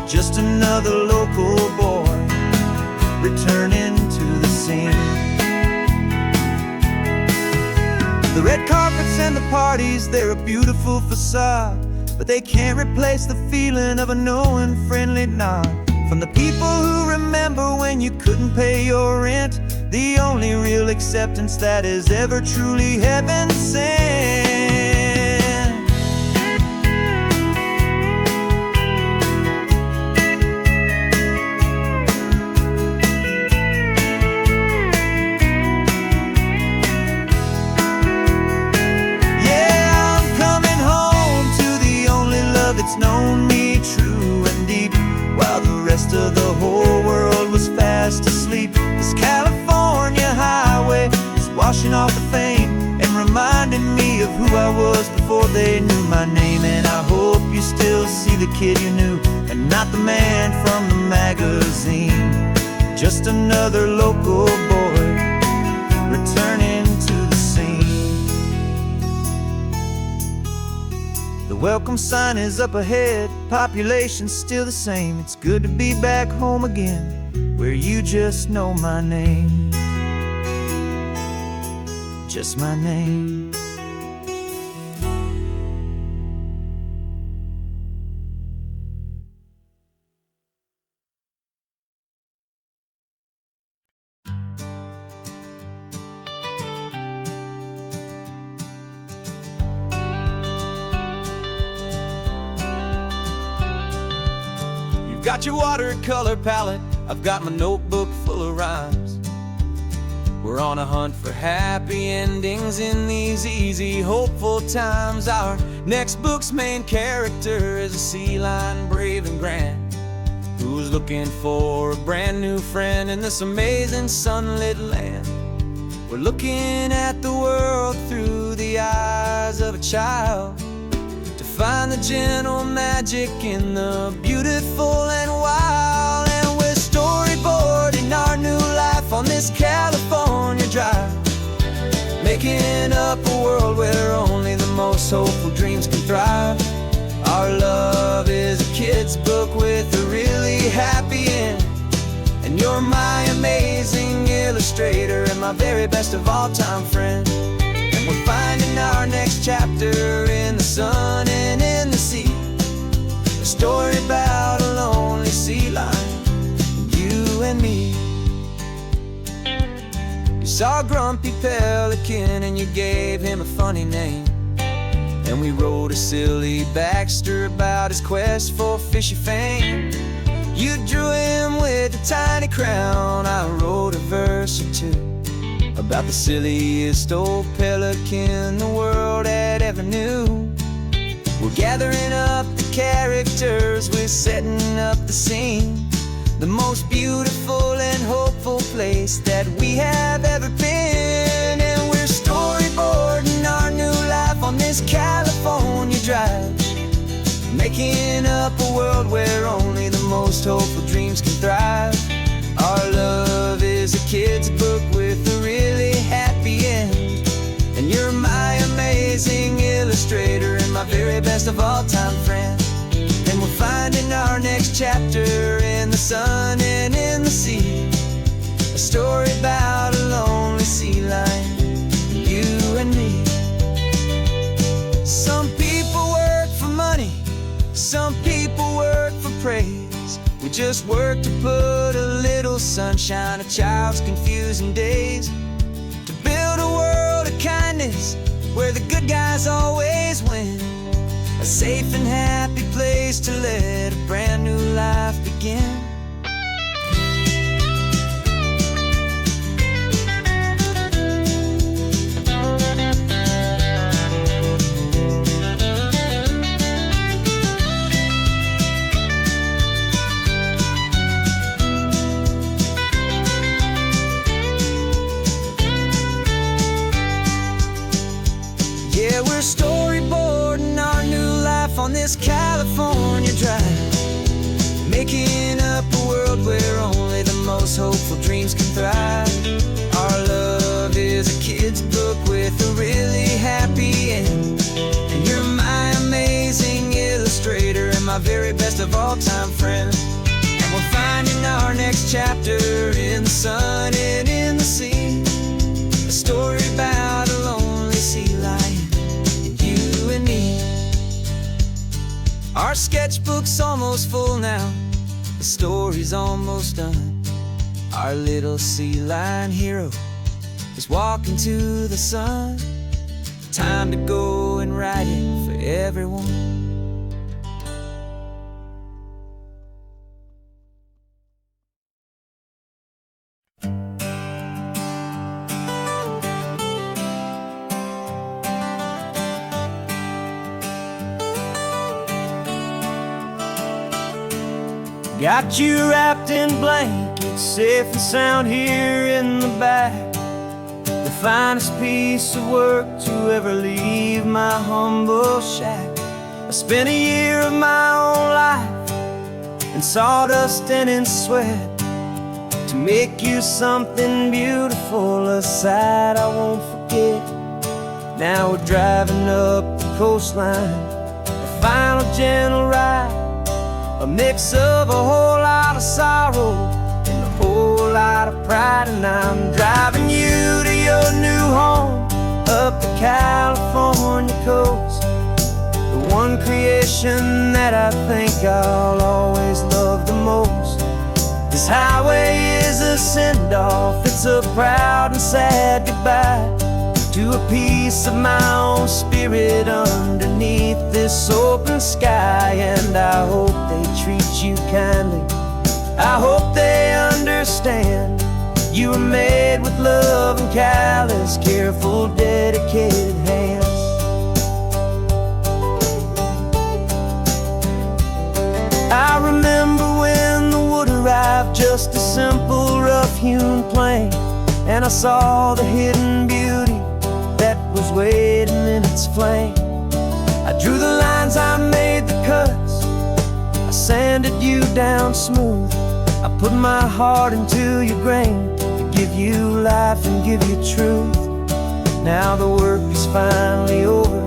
Just another local boy returning to the scene. The red carpets and the parties, they're a beautiful facade, but they can't replace the feeling of a knowing, friendly nod from the people who remember when you couldn't pay your rent. The only real acceptance that is ever truly heaven sent. It's known me true and deep, while the rest of the whole world was fast asleep. This California highway is washing off the fame and reminding me of who I was before they knew my name. And I hope you still see the kid you knew, and not the man from the magazine. Just another local boy returning to the scene. The welcome sign is up ahead, population's still the same. It's good to be back home again, where you just know my name. Just my name. Got your watercolor palette, I've got my notebook full of rhymes. We're on a hunt for happy endings in these easy, hopeful times. Our next book's main character is a sea lion, brave and grand, who's looking for a brand new friend in this amazing sunlit land. We're looking at the world through the eyes of a child, find the gentle magic in the beautiful and wild. And we're storyboarding our new life on this California drive, making up a world where only the most hopeful dreams can thrive. Our love is a kid's book with a really happy end, and you're my amazing illustrator and my very best of all time friend. We're finding our next chapter in the sun and in the sea, a story about a lonely sea lion, you and me. You saw a grumpy pelican and you gave him a funny name, and we wrote a silly Baxter about his quest for fishy fame. You drew him with a tiny crown, I wrote a verse or two about the silliest old pelican the world had ever knew. We're gathering up the characters, we're setting up the scene, the most beautiful and hopeful place that we have ever been. And we're storyboarding our new life on this California drive, making up a world where only the most hopeful dreams can thrive. Our love is a kid's book with a really happy end, and you're my amazing illustrator and my very best of all time friend. And we're finding our next chapter in the sun and in the sea, a story about a lonely sea lion, you and me. Some people work for money, some people work for praise. We just work to put a little sunshine, a child's confusing days, to build a world of kindness where the good guys always win. A safe and happy place to let a brand new life begin. Yeah, we're storyboarding our new life on this California drive, making up a world where only the most hopeful dreams can thrive. Our love is a kid's book with a really happy end, and you're my amazing illustrator and my very best of all-time friend. And we're finding our next chapter in the sun and in the sea, a story about a lonely sea lion and you and me. Our sketchbook's almost full now, the story's almost done. Our little sea lion hero is walking to the sun. Time to go and write it for everyone. Got you wrapped in blankets, safe and sound here in the back. The finest piece of work to ever leave my humble shack. I spent a year of my own life in sawdust and in sweat to make you something beautiful, a sight I won't forget. Now we're driving up the coastline, a final gentle ride, a mix of a whole lot of sorrow and a whole lot of pride. And I'm driving you to your new home up the California coast, the one creation that I think I'll always love the most. This highway is a send-off, it's a proud and sad goodbye to a piece of my own spirit underneath this open sky. And I hope they treat you kindly, I hope they understand you were made with love and callous, careful, dedicated hands. I remember when the wood arrived, just a simple rough-hewn plank, and I saw the hidden beauty that was waiting in its flame. I drew the lines, I made the cuts, I sanded you down smooth. I put my heart into your grain to give you life and give you truth. Now the work is finally over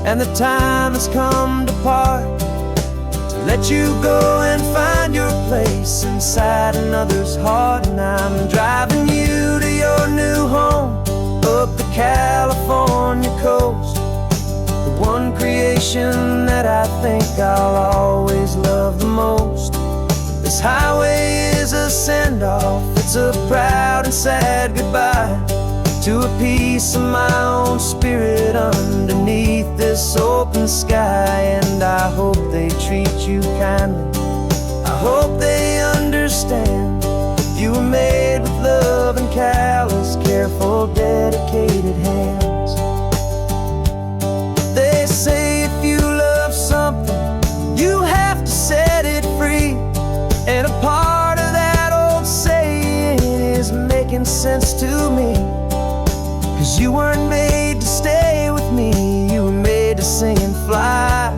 and the time has come to part, to let you go and find your place inside another's heart. And I'm driving you to your new home up the California coast, the one creation that I think I'll always love the most. This highway is a send-off, it's a proud and sad goodbye to a piece of my own spirit underneath this open sky. And I hope they treat you kindly, I hope they understand you were made with love and callous, careful, dedicated hands. They say if you love something, you have to set it free. And a part of that old saying is making sense to me, 'cause you weren't made to stay with me, you were made to sing and fly,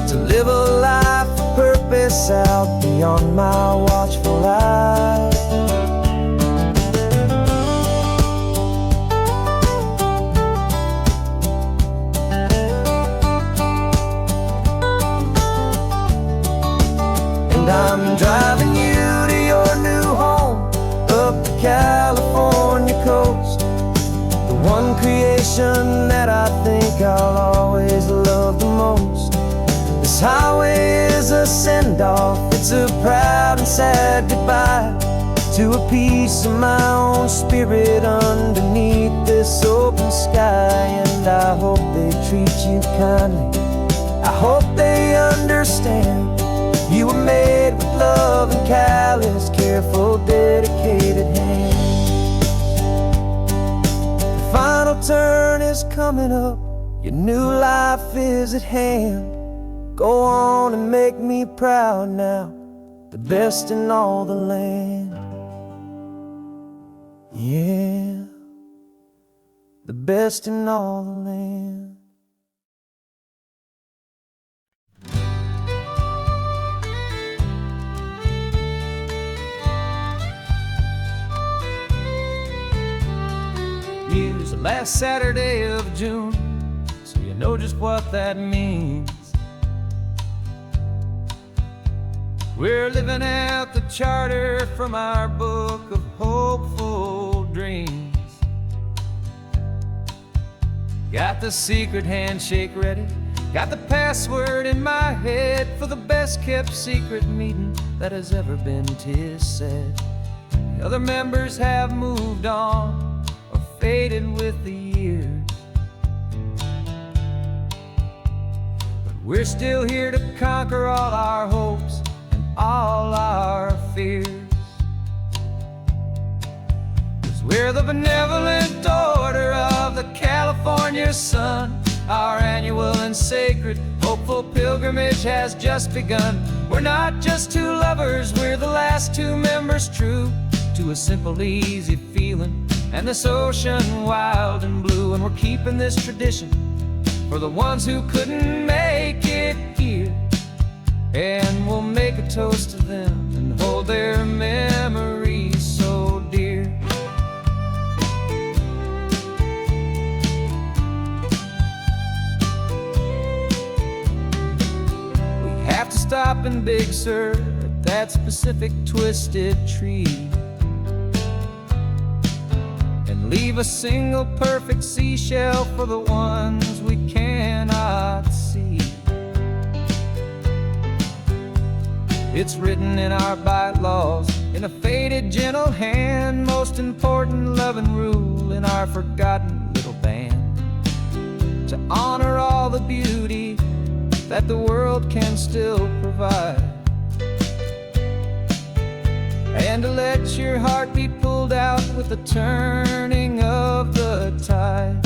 to live a life of purpose out beyond my watchful eye. And I'm driving you to your new home up the California coast, the one creation that I think I'll always love the most. This highway is a send-off, it's a proud and sad goodbye to a piece of my own spirit underneath this open sky. And I hope they treat you kindly, I hope they understand you were made with love and callous, careful, dedicated hands. The final turn is coming up, your new life is at hand. Go on and make me proud now, the best in all the land. Yeah, the best in all the land. Use the last Saturday of June, so you know just what that means. We're living out the charter from our book of hopeful dreams. Got the secret handshake ready, got the password in my head for the best kept secret meeting that has ever been, 'tis said. The other members have moved on or faded with the years, but we're still here to conquer all our hopes and all our fears. We're the benevolent order of the California sun. Our annual and sacred hopeful pilgrimage has just begun. We're not just two lovers, we're the last two members true to a simple, easy feeling and this ocean wild and blue. And we're keeping this tradition for the ones who couldn't make it here, and we'll make a toast to them and hold their memories so dear. Have to stop in Big Sur at that specific twisted tree and leave a single perfect seashell for the ones we cannot see. It's written in our bylaws in a faded gentle hand, most important love and rule in our forgotten little band, to honor all the beauty that the world can still provide, and to let your heart be pulled out with the turning of the tide.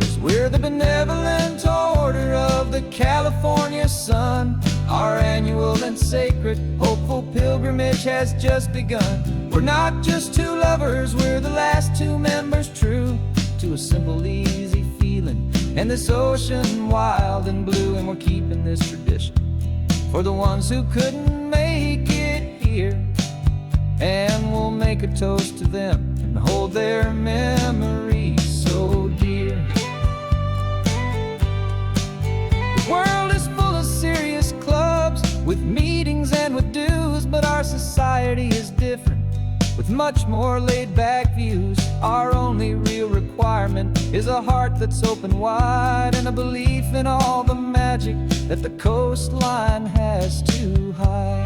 'Cause we're the benevolent order of the California sun. Our annual and sacred hopeful pilgrimage has just begun. We're not just two lovers, we're the last two members true to a simple, easy feeling and this ocean wild and blue. And we're keeping this tradition for the ones who couldn't make it here, and we'll make a toast to them and hold their memories so dear. The world is full of serious clubs with meetings and with dues, but our society is different with much more laid-back views. Our only real requirement is a heart that's open wide and a belief in all the magic that the coastline has to hide.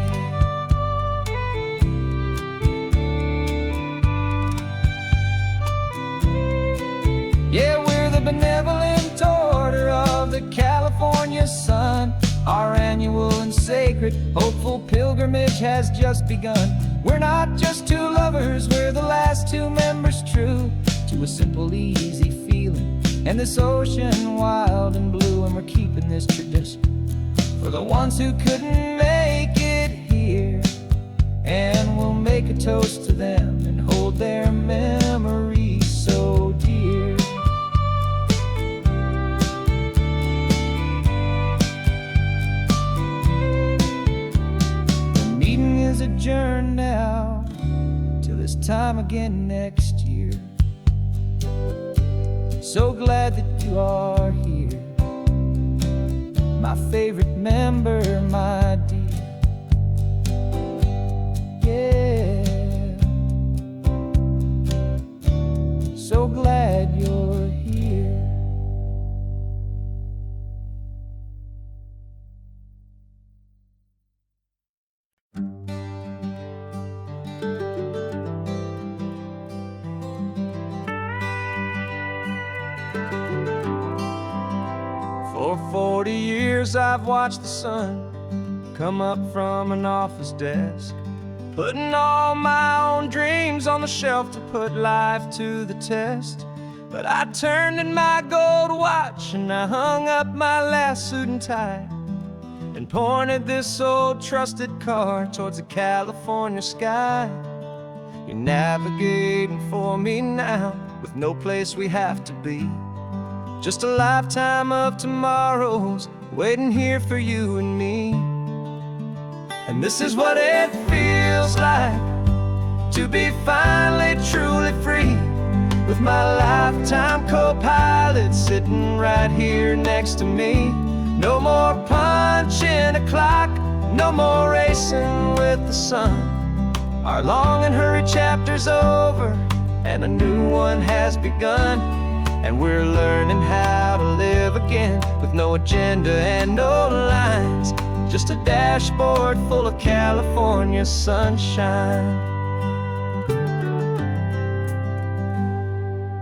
Yeah, we're the benevolent order of the California sun. Our annual and sacred hopeful pilgrimage has just begun. We're not just two lovers, we're the last two members true to a simple, easy feeling and this ocean wild and blue. And we're keeping this tradition for the ones who couldn't make it here, and we'll make a toast to them and hold their memories so dear. The meeting is adjourned now till this time again next year. So glad that you are here, my favorite member, my dear. Yeah, so glad you're here. For 40 years I've watched the sun come up from an office desk, putting all my own dreams on the shelf to put life to the test. But I turned in my gold watch and I hung up my last suit and tie, and pointed this old trusted car towards the California sky. You're navigating for me now, with no place we have to be. Just a lifetime of tomorrows waiting here for you and me. And this is what it feels like to be finally truly free, with my lifetime co-pilot sitting right here next to me. No more punching a clock, no more racing with the sun. Our long and hurried chapter's over, and a new one has begun. And we're learning how to live again, with no agenda and no lines, just a dashboard full of California sunshine.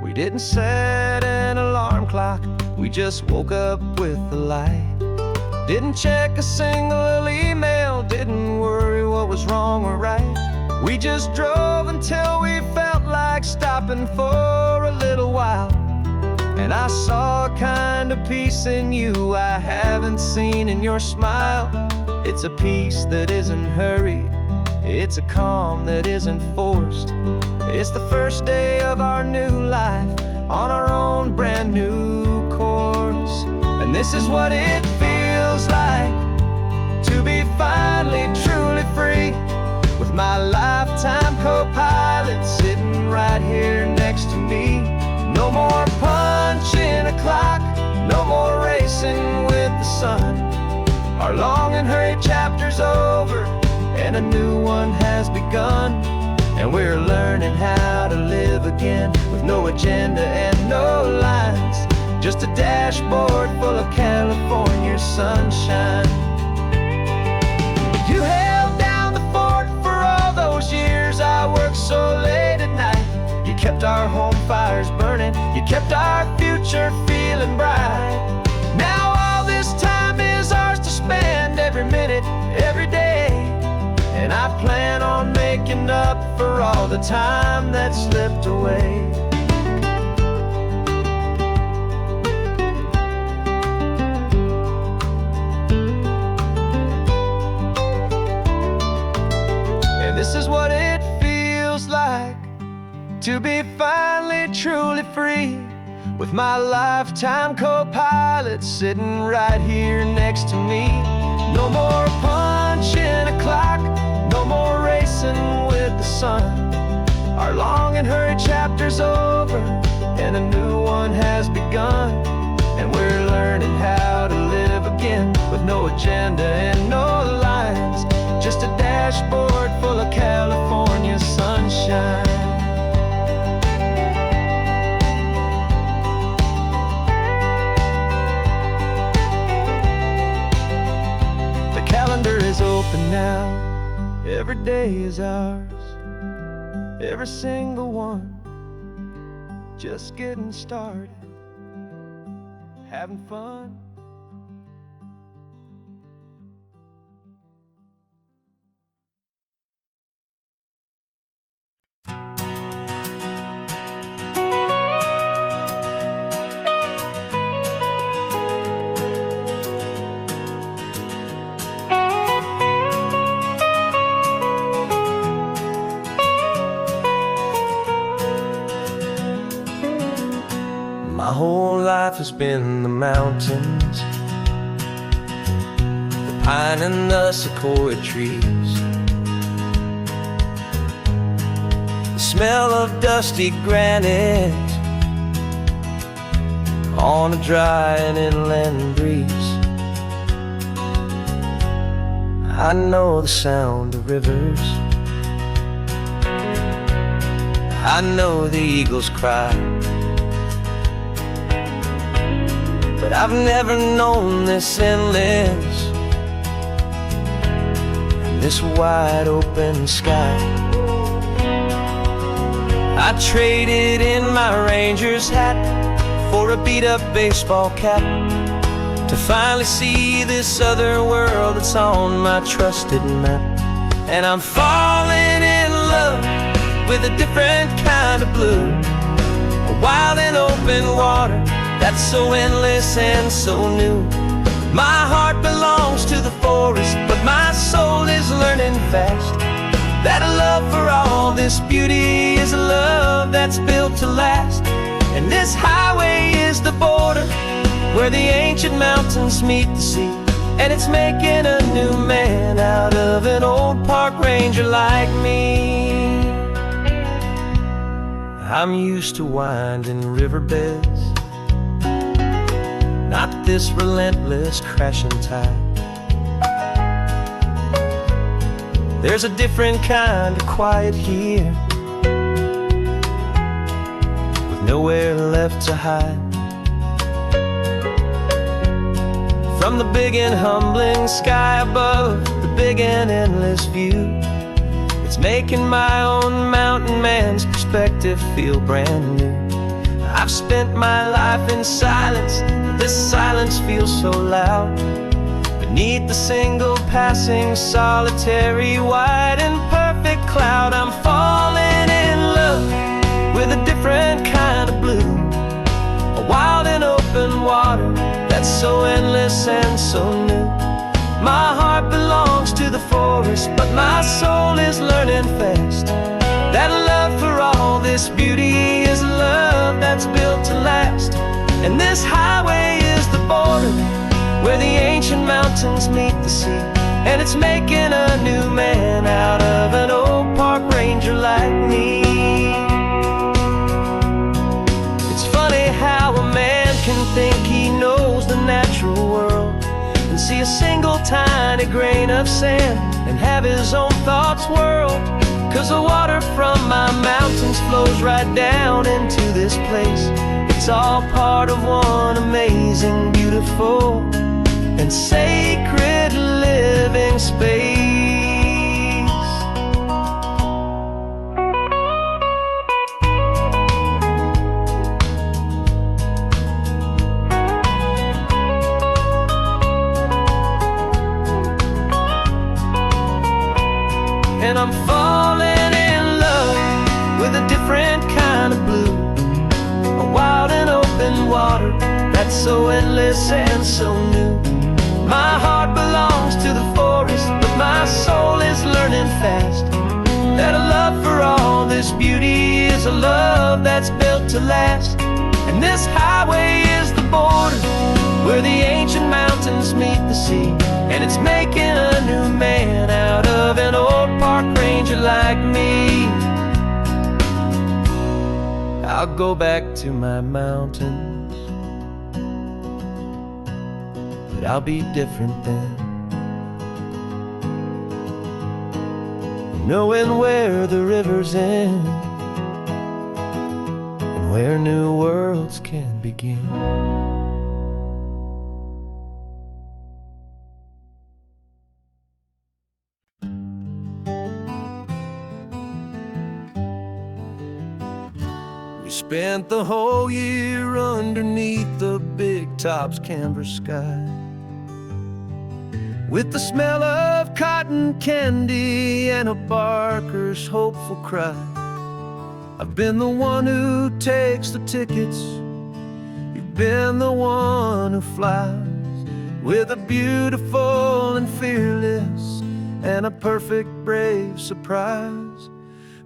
We didn't set an alarm clock, we just woke up with the light. Didn't check a single email, didn't worry what was wrong or right. We just drove until we felt like stopping for a little while. And I saw a kind of peace in you I haven't seen in your smile. It's a peace that isn't hurried, it's a calm that isn't forced. It's the first day of our new life on our own brand new course. And this is what it feels like to be finally truly free, with my lifetime co-pilot sitting right here next to me. No more punching a clock, no more racing with the sun. Our long and hurried chapter's over, and a new one has begun. And we're learning how to live again, with no agenda and no lines, just a dashboard full of California sunshine. You held down the fort for all those years I worked so late at night. You kept our home fires burning, you kept our future feeling bright. Now all this time is ours to spend, every minute, every day. And I plan on making up for all the time that slipped away. And this is what it feels like to be finally truly free, with my lifetime co-pilot sitting right here next to me. No more punching a clock, no more racing with the sun. Our long and hurried chapter's over, and a new one has begun. And we're learning how to live again, with no agenda and no lines, just a dashboard full of California sunshine. Is open now, every day is ours, every single one, just getting started, having fun. My whole life has been the mountains, the pine and the sequoia trees, the smell of dusty granite on a dry and inland breeze. I know the sound of rivers, I know the eagles cry, but I've never known this endless and this wide open sky. I traded in my Ranger's hat for a beat-up baseball cap, to finally see this other world that's on my trusted map. And I'm falling in love with a different kind of blue, a wild and open water that's so endless and so new. My heart belongs to the forest, but my soul is learning fast that a love for all this beauty is a love that's built to last. And this highway is the border where the ancient mountains meet the sea, and it's making a new man out of an old park ranger like me. I'm used to winding riverbeds, not this relentless crashing tide. There's a different kind of quiet here, with nowhere left to hide. From the big and humbling sky above, the big and endless view, it's making my own mountain man's perspective feel brand new. I've spent my life in silence, but this silence feels so loud. Beneath the single passing solitary white and perfect cloud, I'm falling in love with a different kind of blue, a wild and open water that's so endless and so new. My heart belongs to the forest, but my soul is learning fast that a love for all this beauty is a love that's built to last. And this highway is the border where the ancient mountains meet the sea, and it's making a new man out of an old park ranger like me. It's funny how a man can think he knows the natural world and see a single tiny grain of sand and have his own thoughts whirl. 'Cause the water from my mountains flows right down into this place. It's all part of one amazing, beautiful, and sacred living space. And I'm falling in love with a different kind of blue, a wild and open water that's so endless and so new. My heart belongs to the forest, but my soul is learning fast that a love for all this beauty is a love that's built to last. And this highway is the border where the ancient mountains meet the sea, and it's making a new man out of an old park ranger like me. I'll go back to my mountains, but I'll be different then, knowing where the rivers end and where new worlds can begin. We spent the whole year underneath the big top's canvas sky, with the smell of cotton candy and a barker's hopeful cry. I've been the one who takes the tickets, you've been the one who flies, with a beautiful and fearless and a perfect brave surprise.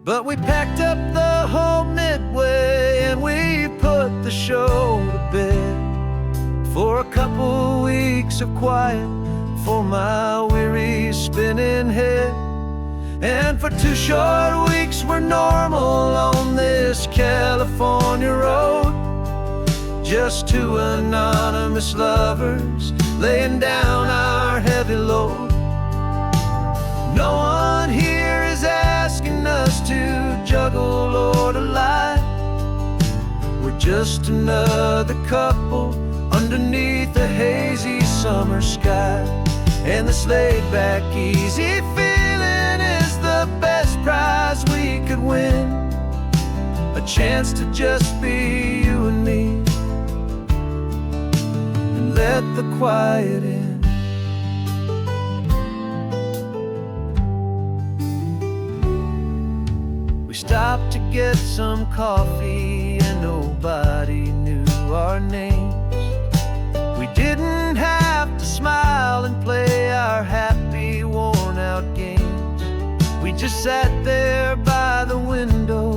But we packed up the whole Midway and we put the show to bed for a couple weeks of quiet for my weary spinning head. And for 2 short weeks we're normal on this California road, just 2 anonymous lovers laying down our heavy load. No one here is asking us to juggle or to lie. We're just another couple underneath a hazy summer sky. And this laid-back, easy feeling is the best prize we could win, a chance to just be you and me. And let the quiet in. We stopped to get some coffee and nobody knew our names. We didn't have to smile and play our happy, worn-out games. We just sat there by the window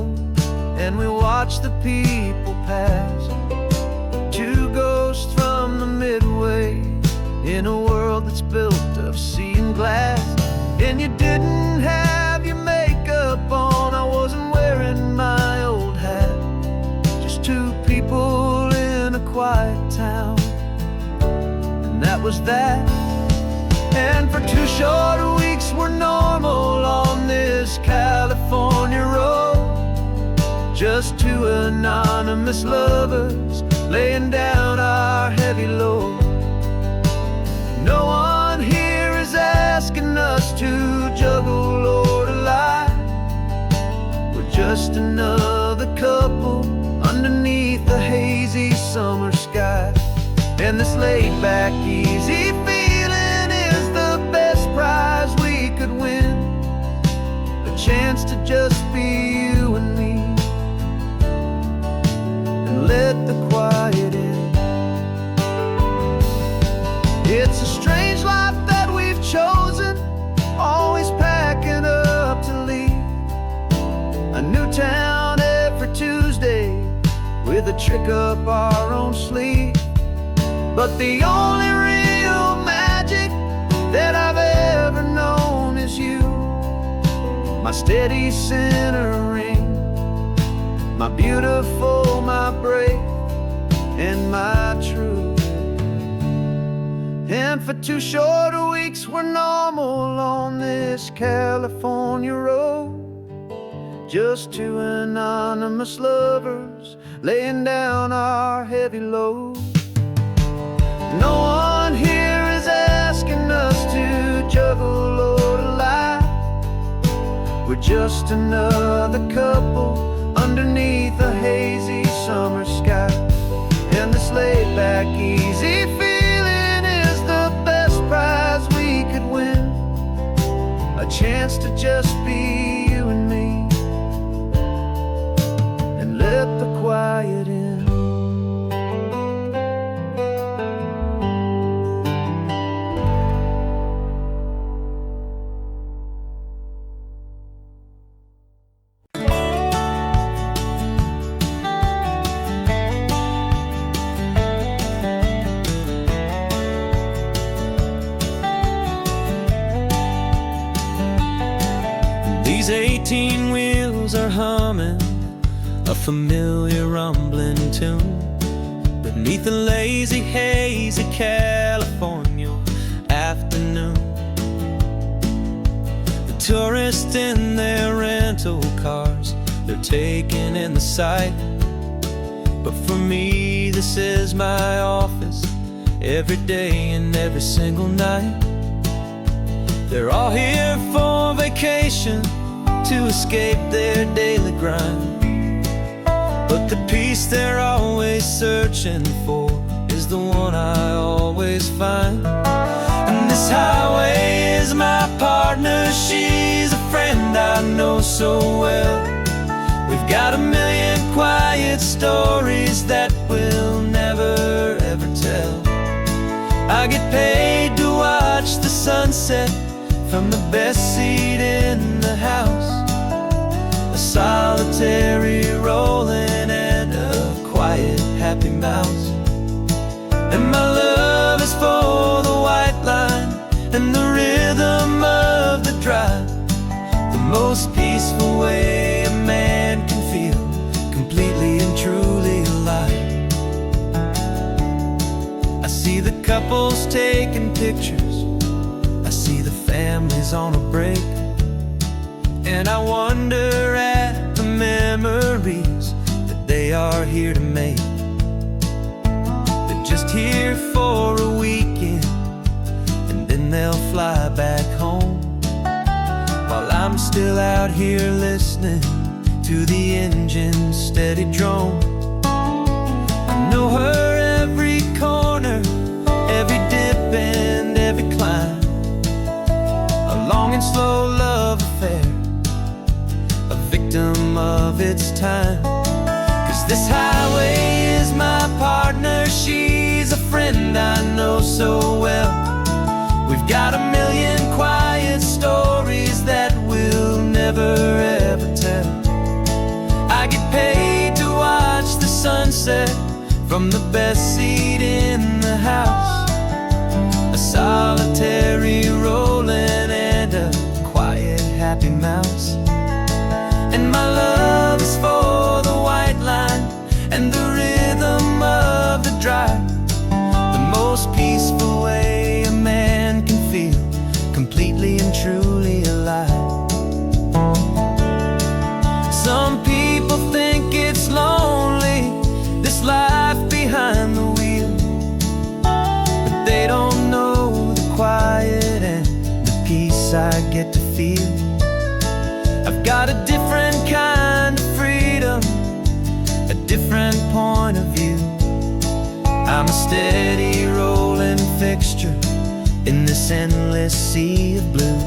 and we watched the people pass. Two ghosts from the Midway in a world that's built of sea and glass. And you didn't have your makeup on, I wasn't wearing my old hat. Just two people in a quiet town, and that was that. And for 2 short weeks we're normal on this California road. Just two anonymous lovers laying down our heavy load. No one here is asking us to juggle or to lie. We're just another couple underneath the hazy summer sky. And this laid-back, easy feeling is the best prize we could win. A chance to just be you and me, and let the quiet in. It's a strange life that we've chosen, always packing up to leave. A new town every Tuesday with a trick up our own sleeve. But the only real magic that I've ever known is you, my steady centering, my beautiful, my brave, and my true. And for 2 short weeks we're normal on this California road. Just two anonymous lovers laying down our heavy load. No one here is asking us to juggle or to lie. We're just another couple underneath a hazy summer sky. And this laid-back, easy feeling is the best prize we could win. A chance to just be you and me, and let the quiet in. These 18 wheels are humming a familiar rumbling tune beneath a lazy, hazy California afternoon. The tourists in their rental cars, they're taking in the sight. But for me, this is my office every day and every single night. They're all here for vacation, to escape their daily grind. But the peace they're always searching for is the one I always find. And this highway is my partner, she's a friend I know so well. We've got a million quiet stories that we'll never ever tell. I get paid to watch the sunset from the best seat in the house. A solitary rolling and a quiet happy mouse. And my love is for the white line and the rhythm of the drive, the most peaceful way a man can feel completely and truly alive. I see the couples taking pictures, I see the families on a break, and I wonder at the memories that they are here to make. They're just here for a weekend and then they'll fly back home, while I'm still out here listening to the engine's steady drone. I know her every corner first time. 'Cause this highway is my partner, she's a friend I know so well. We've got a million quiet stories that we'll never ever tell. I get paid to watch the sunset from the best seat in the house. A solitary rolling and a quiet happy mouse. And my love is for the white line and the rhythm of the drive. The most peaceful way a man can feel completely and truly alive. Some people think it's lonely, this life behind the wheel, but they don't know the quiet and the peace I get to feel. I've got a different kind of freedom, a different point of view. I'm a steady rolling fixture in this endless sea of blue.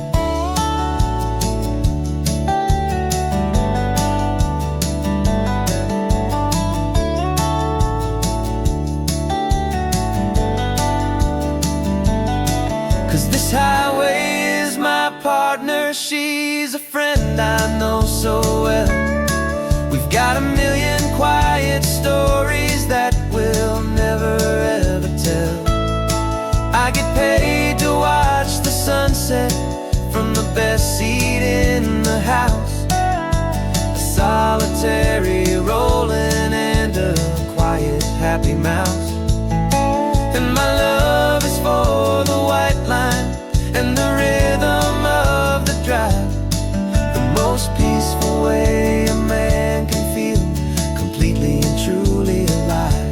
'Cause this highway is my partner, she's a friend I know so well. We've got a million quiet stories that we'll never ever tell. I get paid to watch the sunset from the best seat in the house. A solitary rolling and a quiet happy mouse. And my love is for the white line and the rhythm of the drive. The most peaceful way a man can feel completely and truly alive.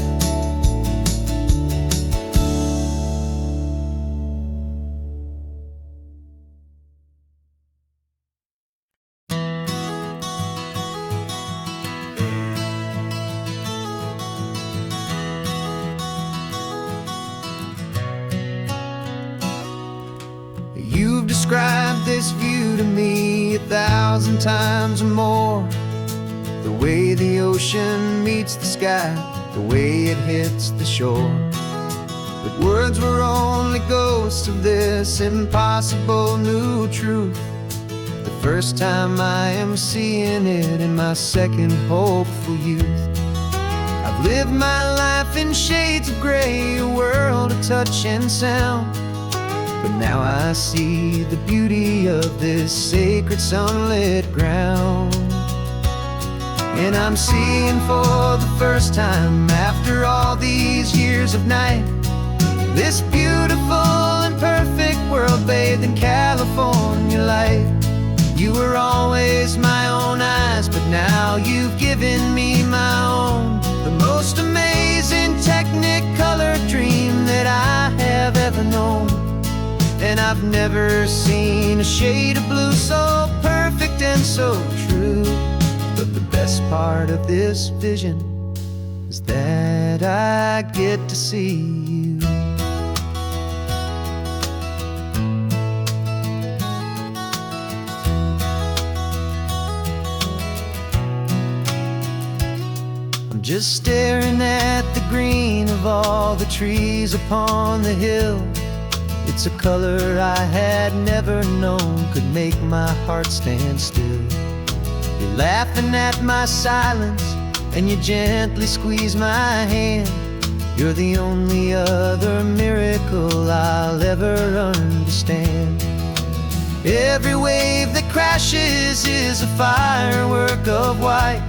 You've described this view to me 1,000 times or more. The way the ocean meets the sky, the way it hits the shore. But words were only ghosts of this impossible new truth. The first time I am seeing it in my second hopeful youth. I've lived my life in shades of gray, a world of touch and sound. But now I see the beauty of this sacred sunlit ground. And I'm seeing for the first time, after all these years of night, this beautiful and perfect world bathed in California light. You were always my own eyes, but now you've given me my own. The most amazing technicolor dream that I have ever known. And I've never seen a shade of blue so perfect and so true. But the best part of this vision is that I get to see you. I'm just staring at the green of all the trees upon the hill. It's a color I had never known could make my heart stand still. You're laughing at my silence and you gently squeeze my hand. You're the only other miracle I'll ever understand. Every wave that crashes is a firework of white.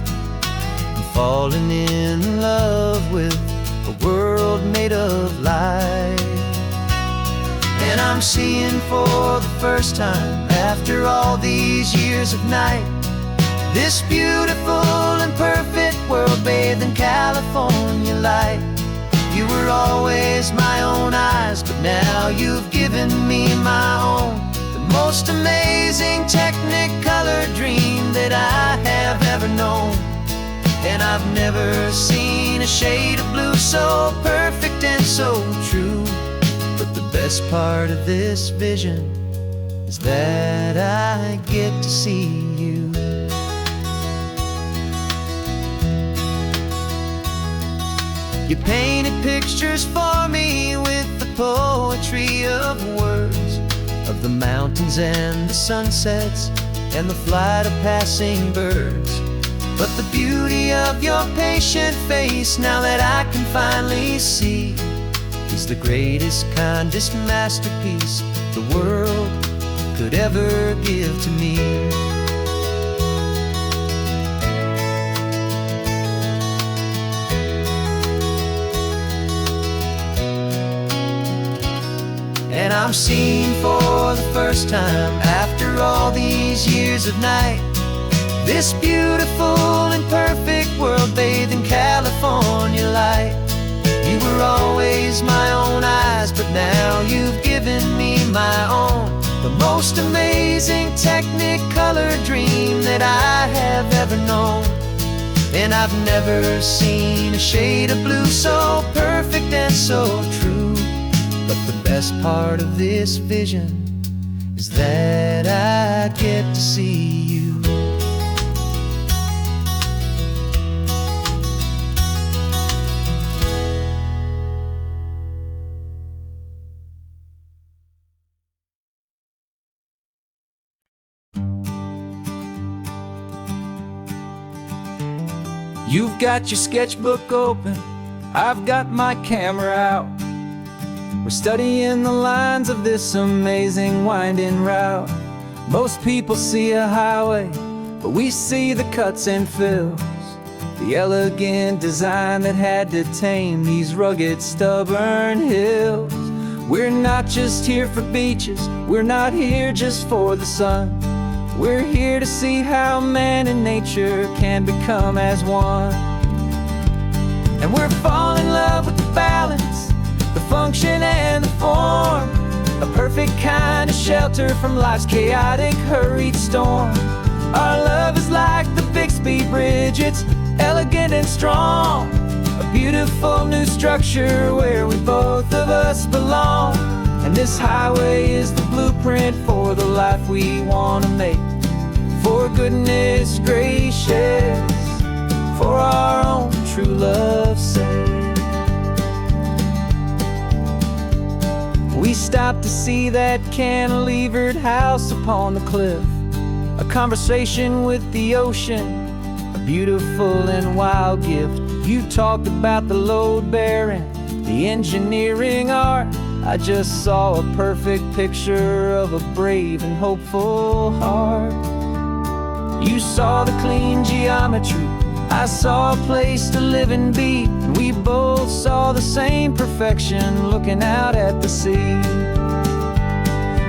I'm falling in love with a world made of light. And I'm seeing for the first time, after all these years of night, this beautiful and perfect world bathed in California light. You were always my own eyes, but now you've given me my own. The most amazing technicolor dream that I have ever known. And I've never seen a shade of blue so perfect and so true. But the best part of this vision is that I get to see you. You painted pictures for me with the poetry of words, of the mountains and the sunsets and the flight of passing birds. But the beauty of your patient face, now that I can finally see, is the greatest, kindest masterpiece the world could ever give to me. And I'm seeing for the first time, after all these years of night, this beautiful and perfect world bathed in California light. You were always my own eyes, but now you've given me my own, the most amazing technicolor dream that I have ever known. And I've never seen a shade of blue so perfect and so true. But the best part of this vision is that I get to see you. You've got your sketchbook open, I've got my camera out. We're studying the lines of this amazing winding route. Most people see a highway, but we see the cuts and fills, the elegant design that had to tame these rugged, stubborn hills. We're not just here for beaches, we're not here just for the sun. We're here to see how man and nature can become as one. And we're falling in love with the balance, the function and the form, a perfect kind of shelter from life's chaotic, hurried storm. Our love is like the Bixby Bridge, it's elegant and strong, a beautiful new structure where we both of us belong. And this highway is the blueprint for the life we want to make. For goodness gracious, for our own true love's sake. We stopped to see that cantilevered house upon the cliff, a conversation with the ocean, a beautiful and wild gift. You talked about the load bearing, the engineering art. I just saw a perfect picture of a brave and hopeful heart. You saw the clean geometry, I saw a place to live and be, and we both saw the same perfection looking out at the sea.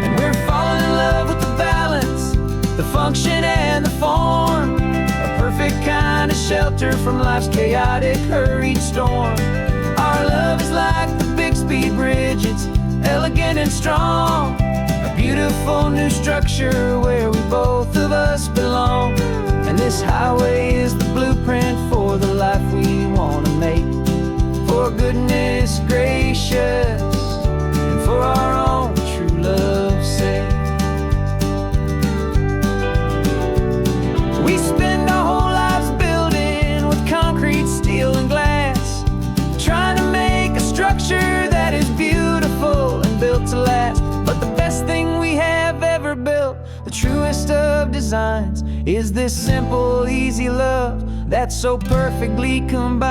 And we're falling in love with the balance, the function and the form, a perfect kind of shelter from life's chaotic, hurried storm. Our love is like the Bixby Bridge, it's elegant and strong, a beautiful new structure where we both of us belong. And this highway is the blueprint for the life we want to make. For goodness gracious, and for our own true love's sake. We spend our whole lives building with concrete, steel, and glass, trying to make a structure that is beautiful and built to last. But the best thing we have ever built, the truest of designs, is this simple, easy love that so perfectly combines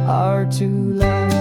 our two lives.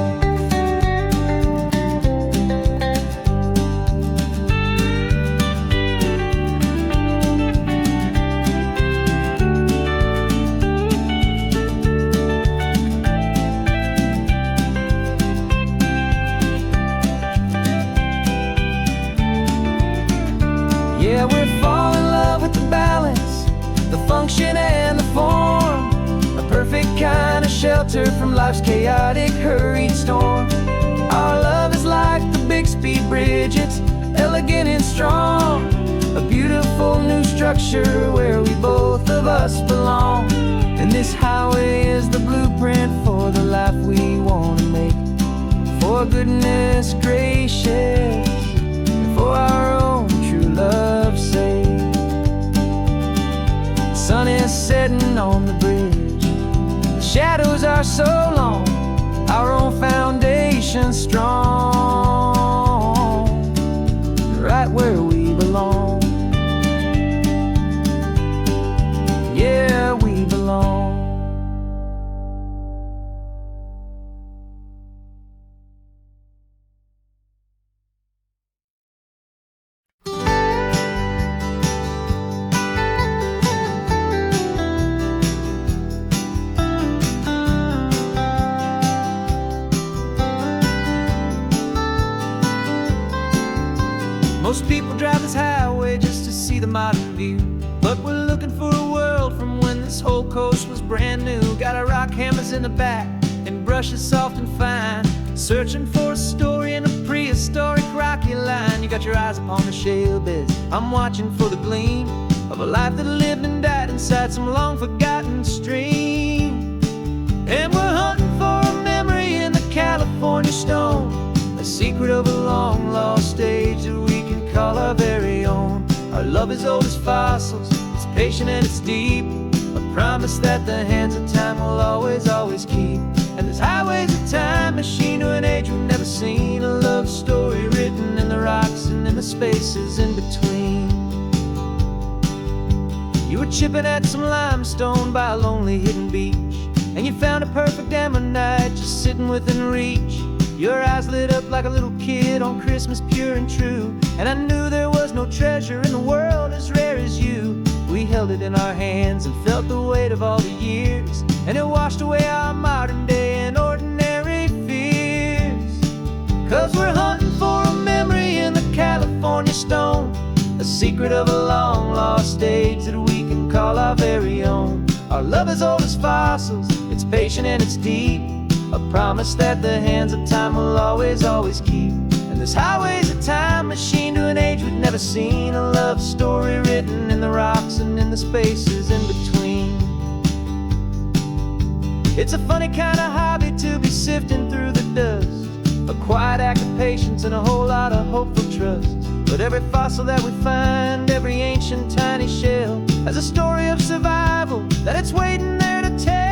Yeah, we're falling in love with the balance, the function and the form, a perfect kind of shelter from life's chaotic, hurried storm. Our love is like the Bixby Bridge, it's elegant and strong, a beautiful new structure where we both of us belong. And this highway is the blueprint for the life we want to make. For goodness gracious, for our own true love's sake. The sun is setting on the bridge, the shadows are so long, our own foundation strong, right where we belong. Yeah, we belong. Most people drive this highway just to see the modern view, but we're looking for a world from when this whole coast was brand new. Got our rock hammers in the back and brushes soft and fine, searching for a story in a prehistoric rocky line. You got your eyes upon the shale beds, I'm watching for the gleam of a life that lived and died inside some long forgotten stream. And we're hunting for a memory in the California stone, a secret of a long lost age that we can call our very own. Our love is old as fossils, it's patient and it's deep, a promise that the hands of time will always, always keep. And this highway's a time machine to an age we've never seen, a love story written in the rocks and in the spaces in between. You were chipping at some limestone by a lonely hidden beach, and you found a perfect ammonite just sitting within reach. Your eyes lit up like a little kid on Christmas, pure and true, and I knew there was no treasure in the world as rare as you. We held it in our hands and felt the weight of all the years, and it washed away our modern day and ordinary fears. 'Cause we're hunting for a memory in the California stone, a secret of a long lost age that we can call our very own. Our love is old as fossils, it's patient and it's deep, a promise that the hands of time will always, always keep. And this highway's a time machine to an age we've never seen, a love story written in the rocks and in the spaces in between. It's a funny kind of hobby to be sifting through the dust, a quiet act of patience and a whole lot of hopeful trust. But every fossil that we find, every ancient tiny shell, has a story of survival that it's waiting there to tell.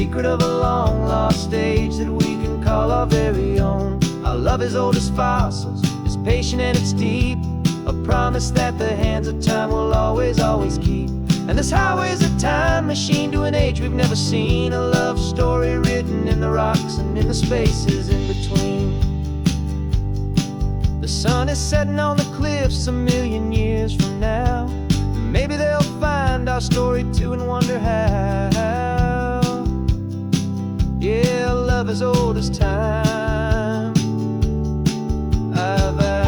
Secret of a long lost age that we can call our very own. Our love is old as fossils, it's patient and it's deep, a promise that the hands of time will always, always keep. And this highway's a time machine to an age we've never seen, a love story written in the rocks and in the spaces in between. The sun is setting on the cliffs a million years from now, maybe they'll find our story too and wonder how. Yeah, love as old as time, I vow.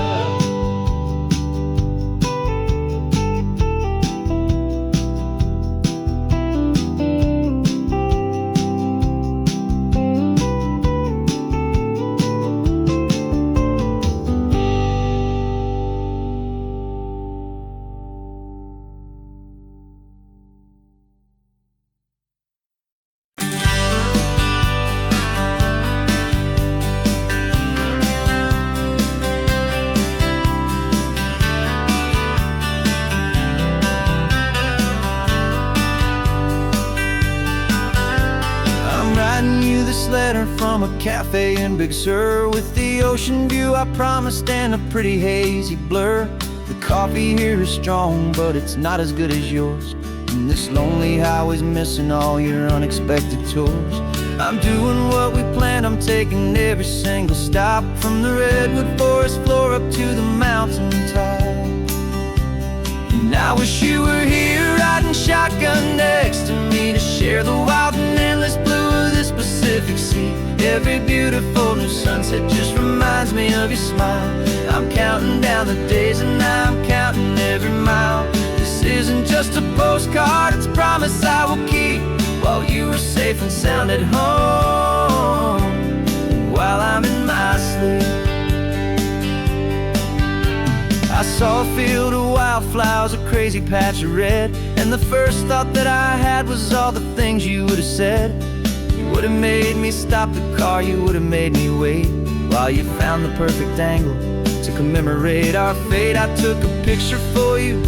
Letter from a cafe in Big Sur, with the ocean view I promised and a pretty hazy blur. The coffee here is strong, but it's not as good as yours, and this lonely highway's missing all your unexpected tours. I'm doing what we planned, I'm taking every single stop, from the redwood forest floor up to the mountain top. And I wish you were here riding shotgun next to me to share the wild and endless blue of this Pacific Sea. Every beautiful new sunset just reminds me of your smile. I'm counting down the days and I'm counting every mile. This isn't just a postcard, it's a promise I will keep, while you are safe and sound at home, while I'm in my sleep. I saw a field of wildflowers, a crazy crazy patch of red. And the first thought that I had was all the things you would have said. You would have made me stop the car, you would have made me wait while you found the perfect angle to commemorate our fate. I took a picture for you,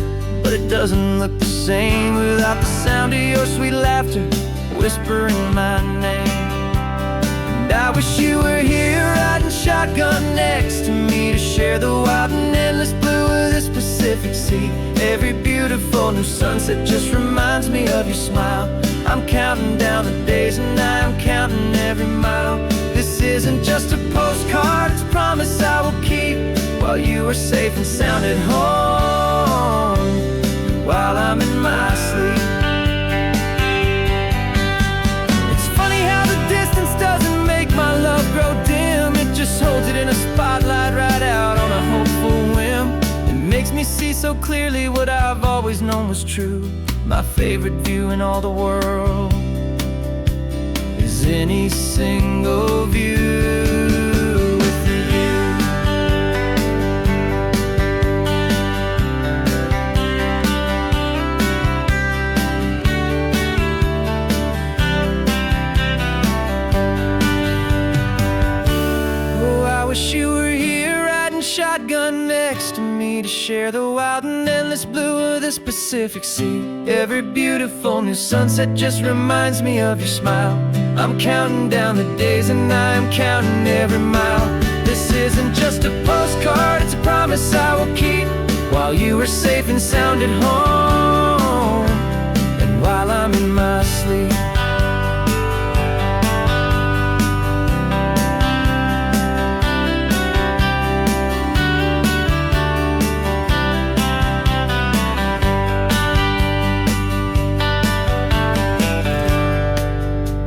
but it doesn't look the same without the sound of your sweet laughter whispering my name. And I wish you were here riding shotgun next to me to share the wild and endless blue of this Pacific Sea. Every beautiful new sunset just reminds me of your smile. I'm counting down the days and I'm counting every mile. This isn't just a postcard, it's a promise I will keep while you are safe and sound at home, while I'm in my sleep. It's funny how the distance doesn't make my love grow dim. It just holds it in a spotlight right out on a hopeful whim. It makes me see so clearly what I've always known was true. My favorite view in all the world is any single view. You were here riding shotgun next to me to share the wild and endless blue of this Pacific Sea. Every beautiful new sunset just reminds me of your smile. I'm counting down the days and I'm counting every mile. This isn't just a postcard, it's a promise I will keep while you are safe and sound at home, and while I'm in my sleep.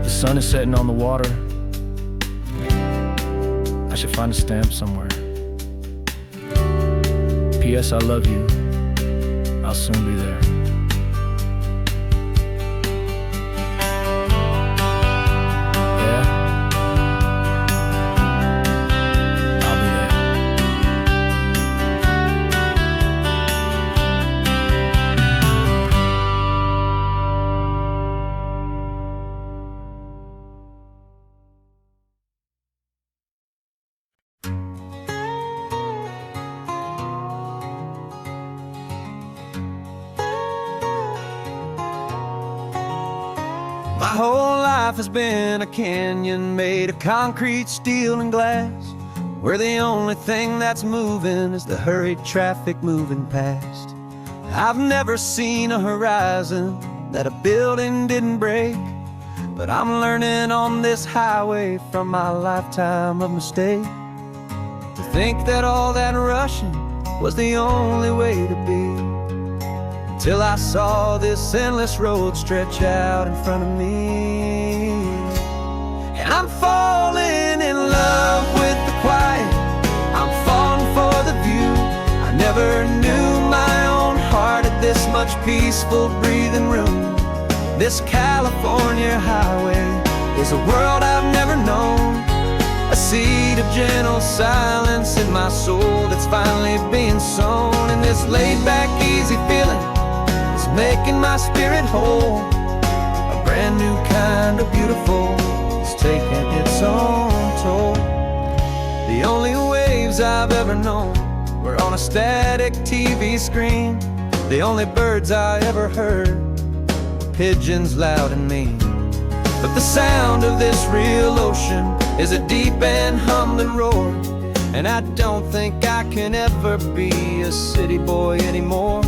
The sun is setting on the water. I should find a stamp somewhere. P.S. I love you. I'll soon be there. Yeah? I'll be there. My whole life has been a canyon made of concrete, steel, and glass, where the only thing that's moving is the hurried traffic moving past. I've never seen a horizon that a building didn't break, but I'm learning on this highway from my lifetime of mistakes to think that all that rushing was the only way to be. Till I saw this endless road stretch out in front of me. And I'm falling in love with the quiet, I'm falling for the view. I never knew my own heart had this much peaceful breathing room. This California highway is a world I've never known, a seed of gentle silence in my soul that's finally being sown. And this laid-back, easy feeling making my spirit whole. A brand new kind of beautiful is taking its own toll. The only waves I've ever known were on a static TV screen. The only birds I ever heard were pigeons loud and mean. But the sound of this real ocean is a deep and humbling roar, and I don't think I can ever be a city boy anymore.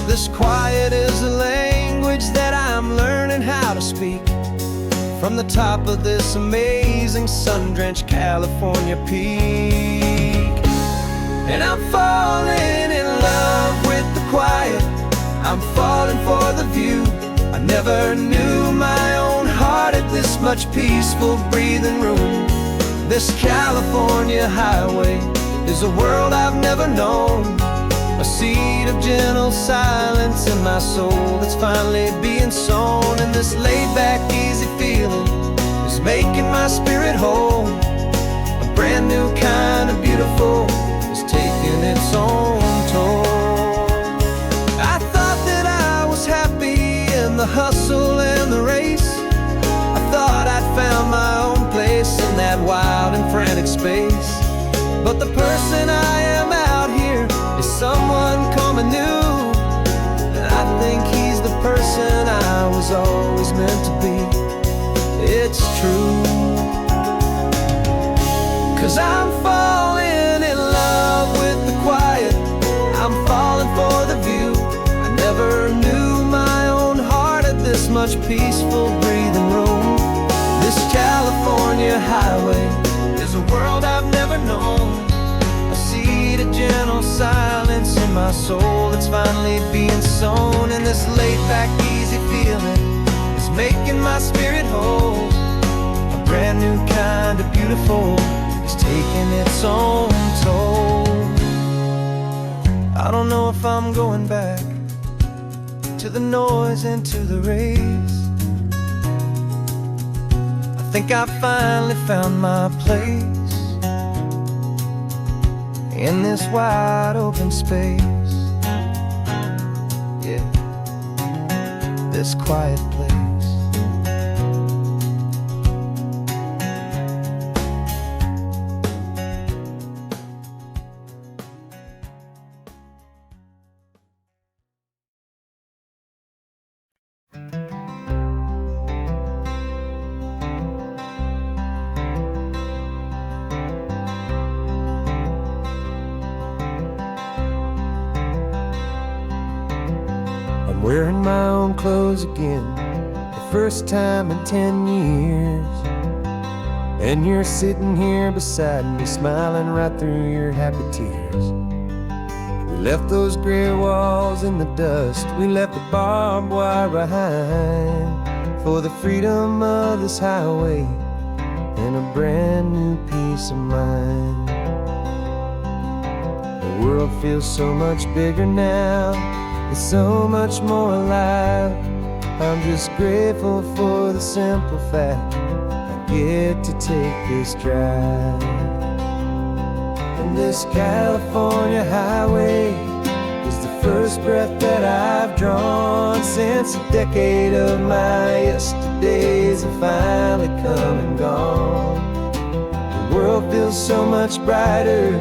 This quiet is a language that I'm learning how to speak from the top of this amazing sun-drenched California peak. And I'm falling in love with the quiet, I'm falling for the view. I never knew my own heart had this much peaceful breathing room. This California highway is a world I've never known, a seed of gentle silence in my soul that's finally being sown. And this laid-back, easy feeling is making my spirit whole. A brand new kind of beautiful is taking its own toll. I thought hustle and the race. I thought I'd found my own place in that wild and frantic space. But the person I am out here is someone coming new, and I think he's the person I was always meant to be. It's true, 'cause I'm falling in love with the quiet. I'm falling for the view. I never knew my own heart had this much peaceful breathing room. This California highway is a world I've never known. I see the gentle silence in my soul that's finally being sown. And this laid-back, easy feeling is making my spirit whole. A brand new kind of beautiful is taking its own toll. I don't know if I'm going back to the noise and to the race. I think I finally found my place in this wide open space. Yeah, this quiet place. I'm wearing my own clothes again, the first time in 10 years. And you're sitting here beside me, smiling right through your happy tears. We left those gray walls in the dust, we left the barbed wire behind, for the freedom of this highway and a brand new peace of mind. The world feels so much bigger now, it's so much more alive. I'm just grateful for the simple fact I get to take this drive. And this California highway is the first breath that I've drawn since a decade of my yesterdays have finally come and gone. The world feels so much brighter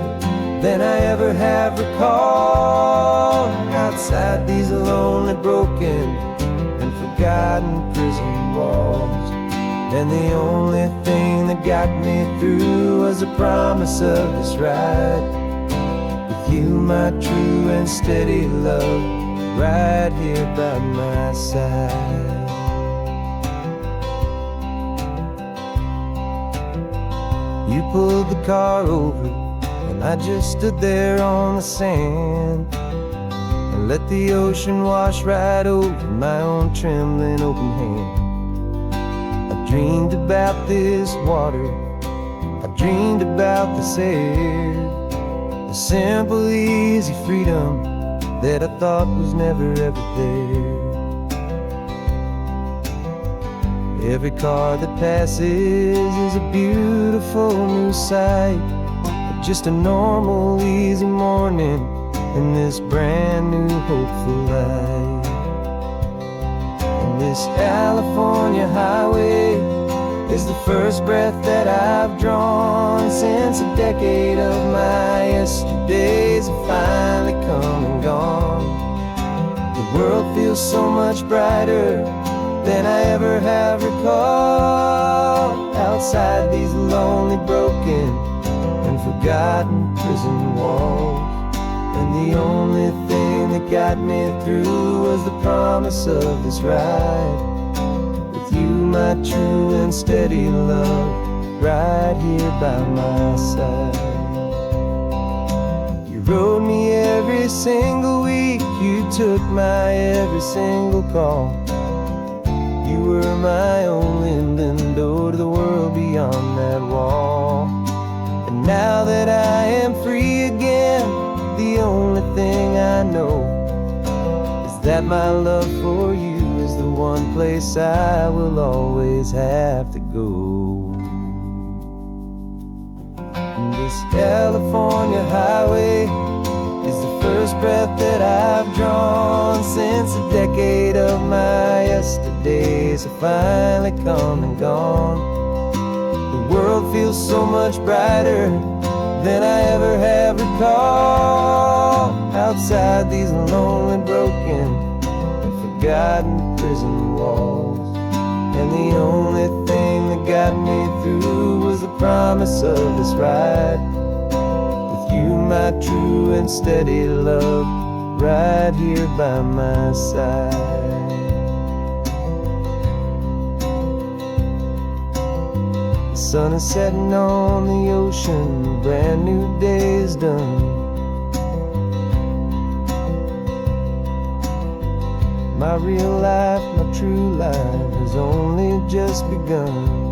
than I ever have recalled. Outside these lonely, broken, and forgotten prison walls. And the only thing that got me through was the promise of this ride with you, my true and steady love, right here by my side. You pulled the car over and I just stood there on the sand and let the ocean wash right over my own trembling open hand. I dreamed about this water, I dreamed about this air, the simple, easy freedom that I thought was never ever there. Every car that passes is a beautiful new sight, just a normal, easy morning in this brand new hopeful life. And this California highway is the first breath that I've drawn since a decade of my yesterdays have finally come and gone. The world feels so much brighter than I ever have recalled. Outside these lonely, broken, and forgotten prison walls. And the only thing that got me through was the promise of this ride with you, my true and steady love, right here by my side. You rode me every single week, you took my every single call. You were my only window to the world beyond that wall. And now that I am free again, the only thing I know is that my love for you is the one place I will always have to go. And this California highway is the first first breath that I've drawn since a decade of my yesterdays have finally come and gone. The world feels so much brighter than I ever have recalled. Outside these lonely, broken, and forgotten prison walls, and the only thing that got me through was the promise of this ride with you, my true and steady love, right here by my side. The sun is setting on the ocean, a brand new day is done. My real life, my true life has only just begun.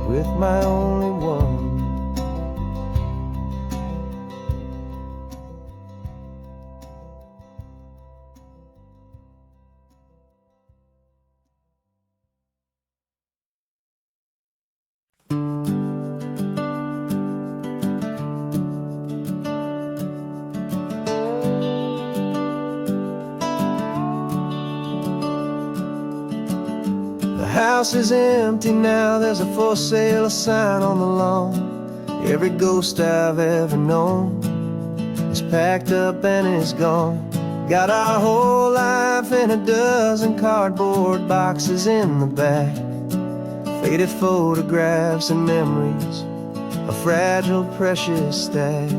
With my only one. The house is empty now, there's a for sale sign on the lawn. Every ghost I've ever known is packed up and is gone. Got our whole life in a dozen cardboard boxes in the back, faded photographs and memories, a fragile, precious stack.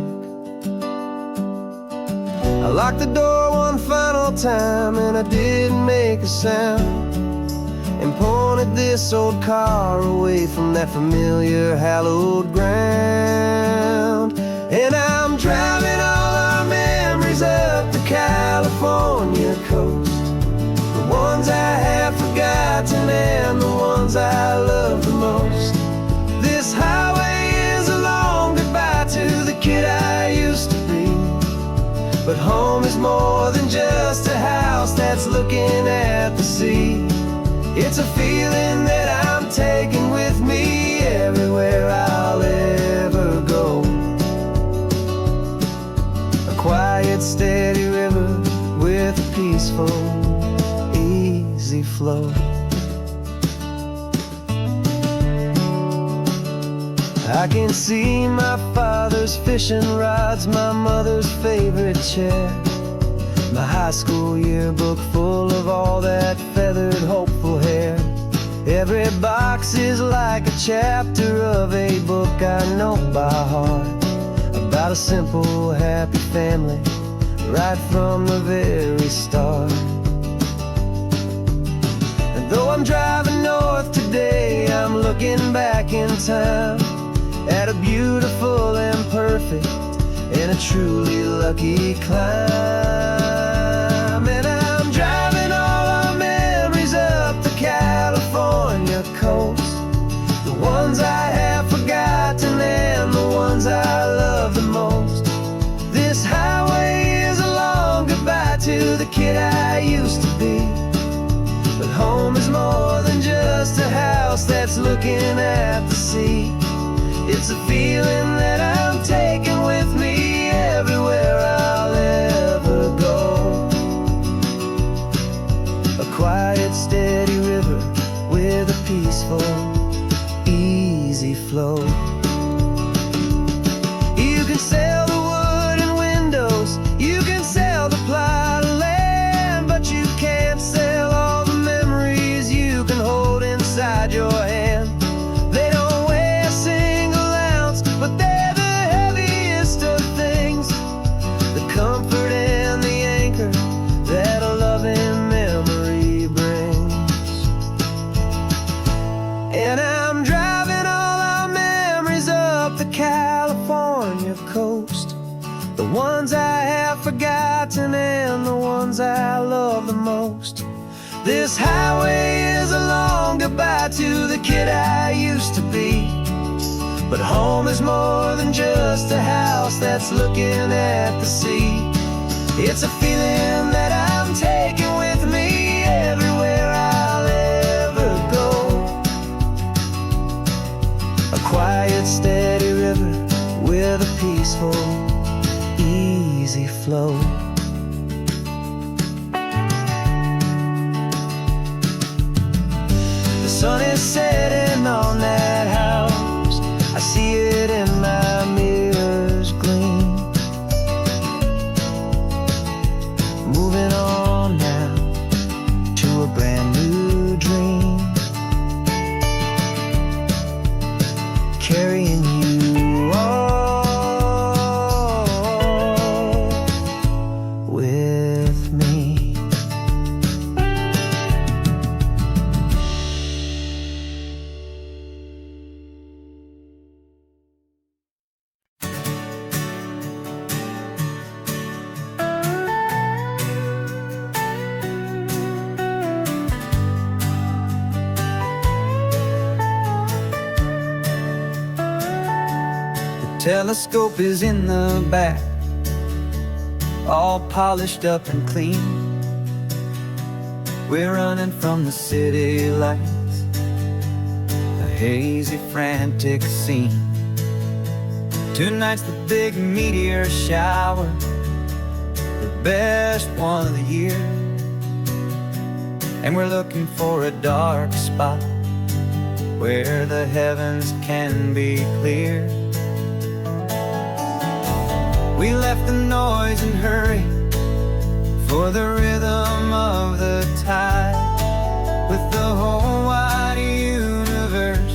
I locked the door one final time and I didn't make a sound, and pointed this old car away from that familiar hallowed ground. And I'm driving all our memories up the California coast, the ones I have forgotten and the ones I love the most. This highway is a long goodbye to the kid I used to be, but home is more than just a house that's looking at the sea. It's a feeling that I'm taking with me everywhere I'll ever go. A quiet, steady river with a peaceful, easy flow. I can see my father's fishing rods, my mother's favorite chair, my high school yearbook full of all that feathered, hopeful hair. Every box is like a chapter of a book I know by heart, about a simple, happy family right from the very start. And though I'm driving north today, I'm looking back in time at a beautiful and perfect and a truly lucky climb. And I'm driving all our memories up the California coast, the ones I have forgotten and the ones I love the most. This highway is a long goodbye to the kid I used to be, but home is more than just a house that's looking at the sea. It's a feeling that I'm taking with me everywhere I'll ever go. A quiet, steady river with a peaceful, easy flow. You can sell the wood and windows, you can sell the plot of land, but you can't sell all the memories you can hold inside your hand. They don't weigh a single ounce, but they're the heaviest of things, the comfort and the anchor that a loving memory brings. And I'm driving all our memories up the California coast, the ones I have forgotten and the ones I love the most. This highway is a long goodbye to the kid I used to be, but home is more than just a house that's looking at the sea. It's a feeling that I'm taking with me everywhere I'll ever go. A quiet, steady river with with a peaceful, easy flow. The sun is setting on that house. I see it in my mirror's gleam. Moving on now to a brand new dream. Carrying you all with me. Telescope is in the back, all polished up and clean. We're running from the city lights, a hazy, frantic scene. Tonight's the big meteor shower, the best one of the year. And we're looking for a dark spot where the heavens can be clear. We left the noise and hurry for the rhythm of the tide, with the whole wide universe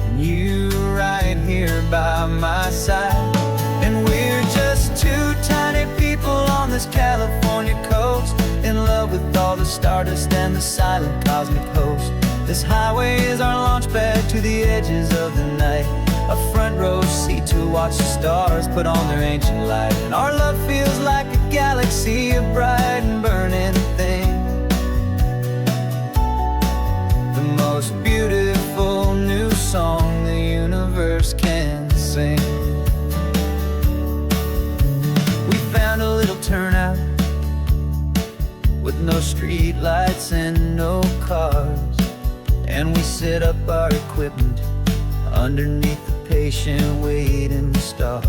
and you right here by my side. And we're just two tiny people on this California coast, in love with all the stardust and the silent cosmic host. This highway is our launch pad to the edges of the night, a front row seat to watch the stars put on their ancient light. And our love feels like a galaxy, a bright and burning thing, the most beautiful new song the universe can sing. We found a little turnout with no street lights and no cars, and we set up our equipment underneath the patient waiting stars.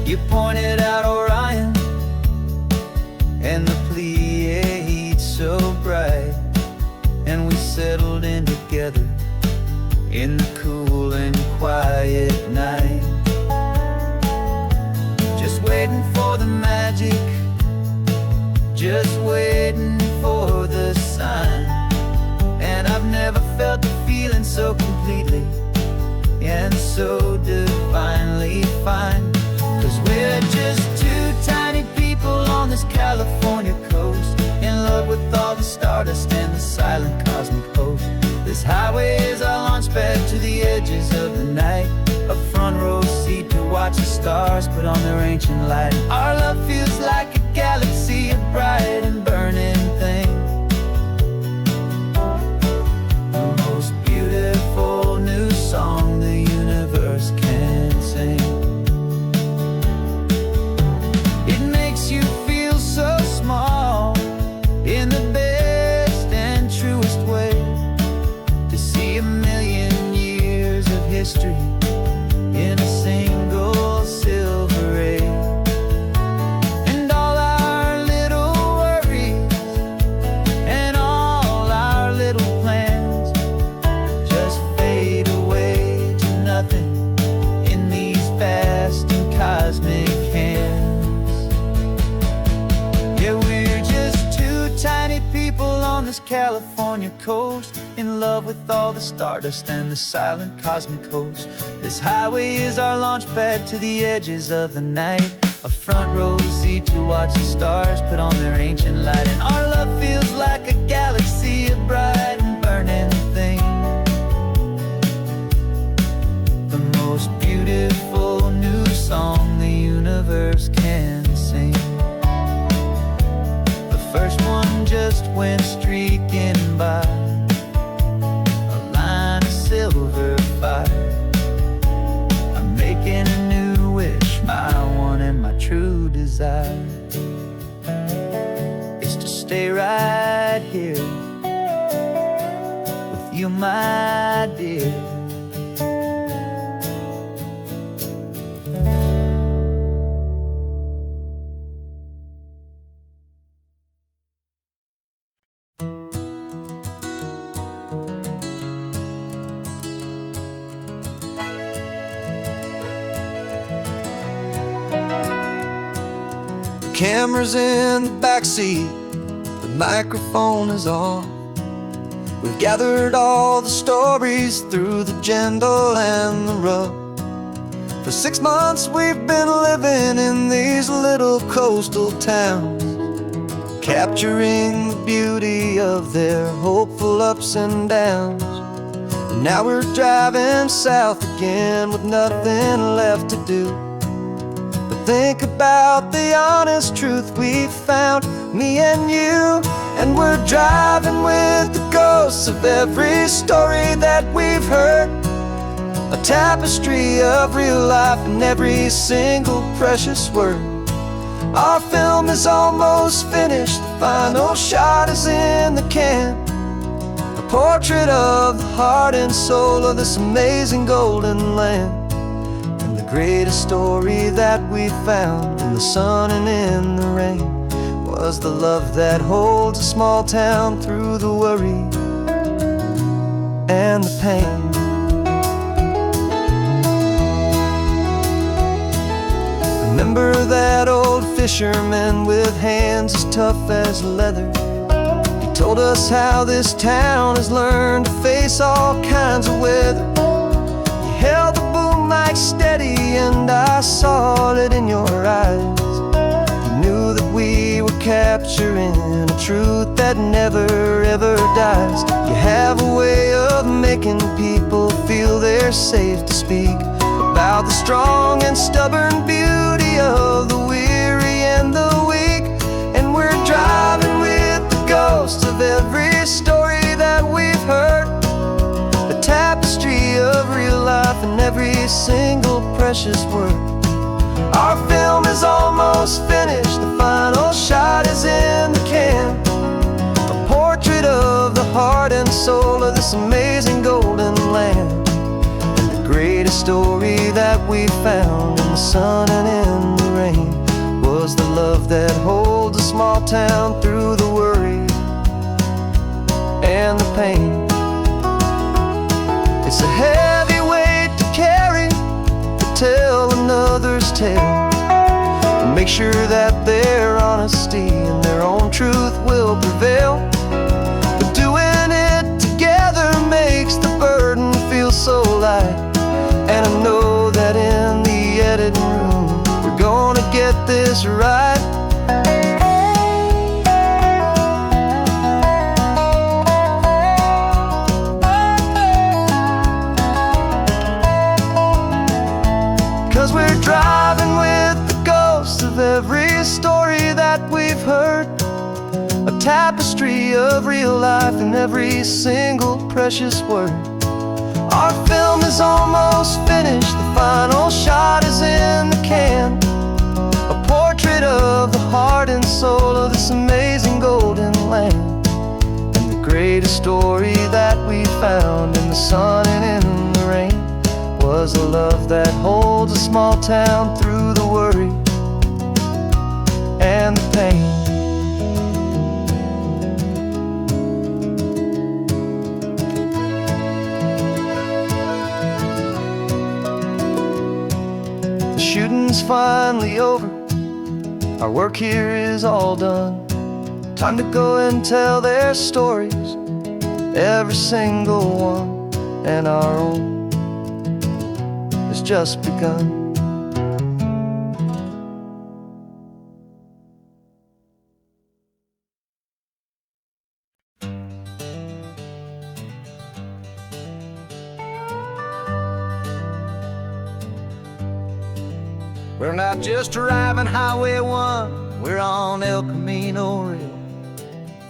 You pointed out Orion and the Pleiades so bright, and we settled in together in the cool and quiet night, just waiting for the magic, just waiting for the sign. And I've never felt the feeling so completely and so divinely fine. 'Cause we're just two tiny people on this California coast, in love with all the stardust and the silent cosmic host. This highway is our launch pad to the edges of the night, a front row seat to watch the stars put on their ancient light. Our love feels like a galaxy, a bright and burning thing, the most beautiful new song the universe can sing. It makes you feel so small in the best and truest way, to see a million years of history in a single silver ray. And all our little worries and all our little plans just fade away to nothing in these vast and cosmic hands. Yeah, we're just two tiny people on this California coast, in love with all the stardust and the silent cosmic host. This highway is our launch pad to the edges of the night, a front row seat to watch the stars put on their ancient light. And our love feels like a galaxy, a bright and burning thing, the most beautiful new song the universe can sing. The first one just went streaking by, a line of silver fire. I'm making a new wish, my one and my true desire is to stay right here with you, my dear, camera's in the backseat, the microphone is on. We've gathered all the stories through the gentle and the rough. For 6 months we've been living in these little coastal towns, capturing the beauty of their hopeful ups and downs. And now we're driving south again with nothing left to do but think about the honest truth we found, me and you. And we're driving with the ghosts of every story that we've heard, a tapestry of real life and every single precious word. Our film is almost finished, the final shot is in the can, a portrait of the heart and soul of this amazing golden land. And the greatest story that we found in the sun and in the rain was the love that holds a small town through the worry and the pain. Remember that old fisherman with hands as tough as leather? He told us how this town has learned to face all kinds of weather. You held the boom mic steady and I saw it in your eyes. You knew that we were capturing a truth that never ever dies. You have a way of making people feel they're safe to speak about the strong and stubborn beauty of the weary and the weak. And we're driving with the ghosts of every story that we've heard, a tapestry of real life and every single precious word. Our film is almost finished, the final shot is in the can, a portrait of the heart and soul of this amazing golden land. Greatest story that we found in the sun and in the rain was the love that holds a small town through the worry and the pain. It's a heavy weight to carry, to tell another's tale, and make sure that their honesty and their own truth will prevail. But doing it together makes the burden feel so light. And I know that in the editing room we're gonna get this right. 'Cause we're driving with the ghosts of every story that we've heard, a tapestry of real life and every single precious word. Our film is almost finished, the final shot is in the can, a portrait of the heart and soul of this amazing golden land. And the greatest story that we found in the sun and in the rain was the love that holds a small town through the worry and the pain. Shooting's finally over, our work here is all done. Time to go and tell their stories, every single one, and our own has just begun. We're not just driving Highway 1, we're on El Camino Real,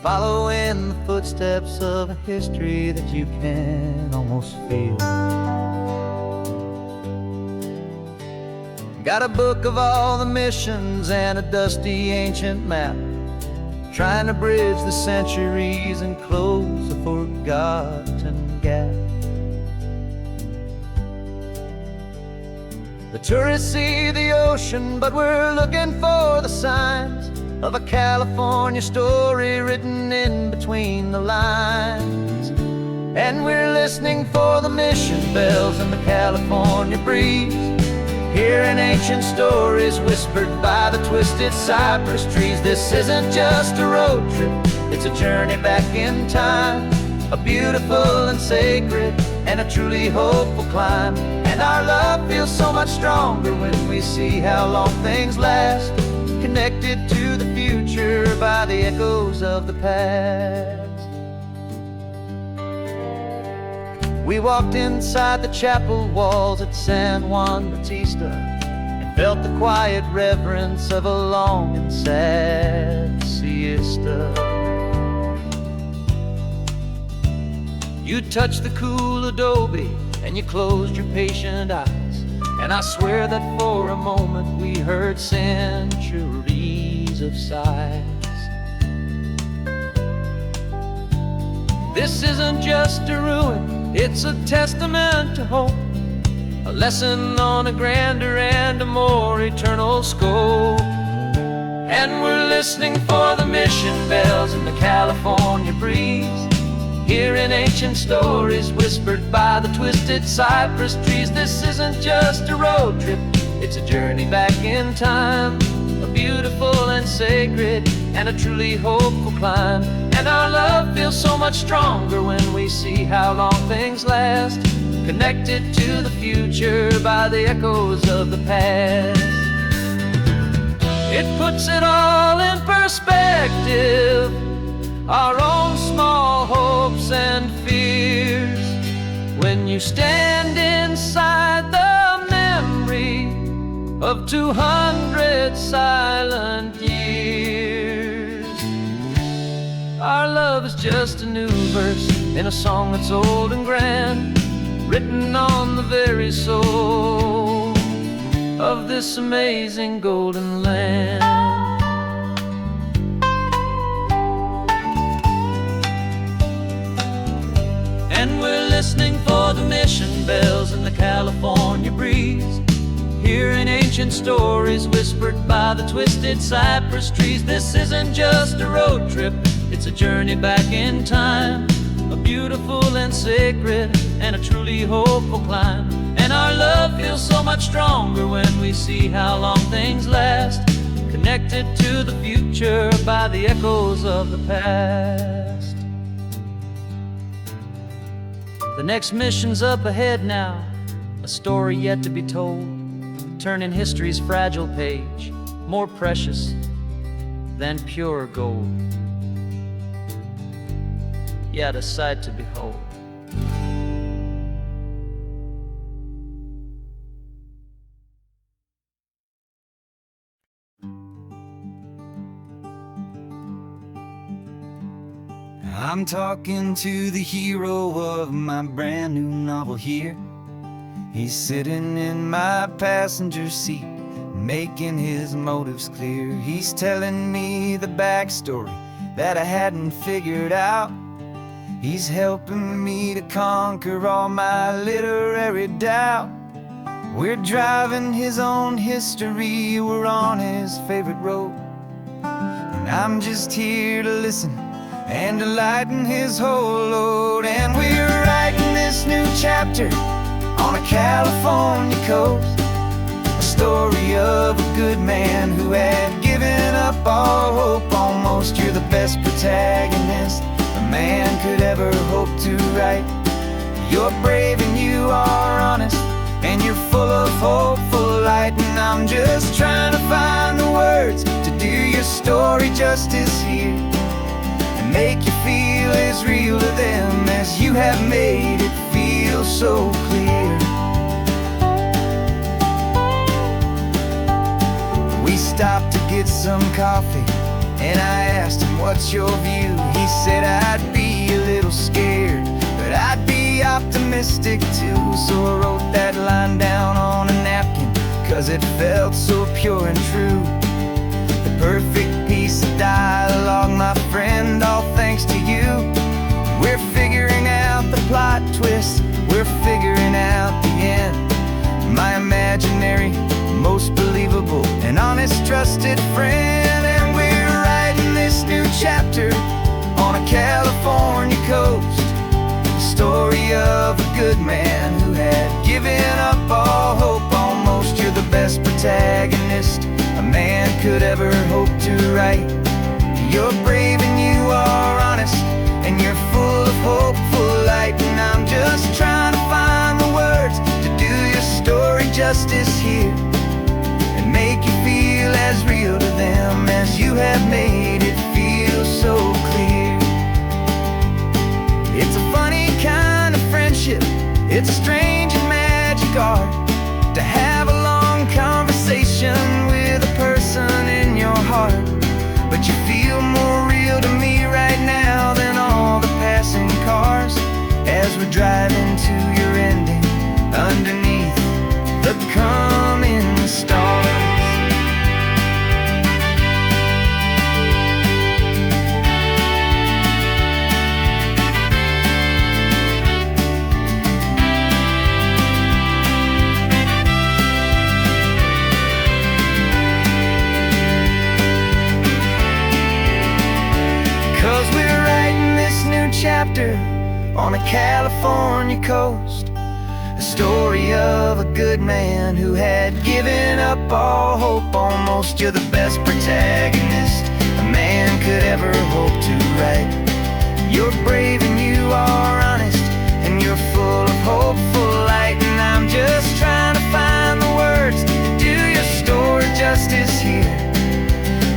following the footsteps of a history that you can almost feel. Got a book of all the missions and a dusty ancient map, trying to bridge the centuries and close a forgotten gap. The tourists see the ocean, but we're looking for the signs of a California story written in between the lines. And we're listening for the mission bells and the California breeze, Hearing ancient stories whispered by the twisted cypress trees. This isn't just a road trip, it's a journey back in time. A beautiful and sacred and a truly hopeful climb. And our love feels so much stronger when we see how long things last, connected to the future by the echoes of the past. We walked inside the chapel walls at San Juan Bautista and felt the quiet reverence of a long and sad siesta. You touched the cool adobe and you closed your patient eyes, and I swear that for a moment we heard centuries of sighs. This isn't just a ruin, it's a testament to hope, a lesson on a grander and a more eternal scope. And we're listening for the mission bells in the California breeze, hearing ancient stories whispered by the twisted cypress trees. This isn't just a road trip, it's a journey back in time. A beautiful and sacred and a truly hopeful climb. And our love feels so much stronger when we see how long things last, connected to the future by the echoes of the past. It puts it all in perspective, our own small hopes and fears, when you stand inside the memory of 200 silent years. Our love is just a new verse in a song that's old and grand, written on the very soul of this amazing golden land. And we're listening for the mission bells in the California breeze, hearing ancient stories whispered by the twisted cypress trees. This isn't just a road trip, it's a journey back in time. A beautiful and sacred and a truly hopeful climb. And our love feels so much stronger when we see how long things last, connected to the future by the echoes of the past. The next mission's up ahead now, a story yet to be told, turning history's fragile page more precious than pure gold. Yet a sight to behold. I'm talking to the hero of my brand new novel here. He's sitting in my passenger seat, making his motives clear. He's telling me the backstory that I hadn't figured out. He's helping me to conquer all my literary doubt. We're driving his own history, we're on his favorite road, and I'm just here to listen and to lighten his whole load. And we're writing this new chapter on a California coast, a story of a good man who had given up all hope almost. You're the best protagonist a man could ever hope to write. You're brave and you are honest, and you're full of hopeful light. And I'm just trying to find the words to do your story justice here, and make you feel as real to them as you have made it feel so clear. We stopped to get some coffee, and I asked him, what's your view? He said, I'd be a little scared, but I'd be optimistic too. So I wrote that line down on a napkin, 'cause it felt so pure and true. The perfect piece of dialogue, my friend, all thanks to you. We're figuring out the plot twist, we're figuring out the end. My imaginary, most believable and honest trusted friend. And we're writing this new chapter on a California coast, the story of a good man who had given up all hope almost. You're the best protagonist a man could ever hope to write. You're brave and you are honest, and you're full of hopeful light. And I'm just trying to find the words to do your story justice here, and make you feel as real to them as you have made it feel so clear. It's a funny kind of friendship, it's a strange and magic art to have a long conversation with a person in your heart. But you feel more real to me right now than all the passing cars, as we're driving to your ending underneath the coming stars. 'Cause we're writing this new chapter on a California coast, a story of a good man who had given up all hope almost. You're the best protagonist a man could ever hope to write. You're brave and you are honest, and you're full of hopeful light. And I'm just trying to find the words to do your story justice here,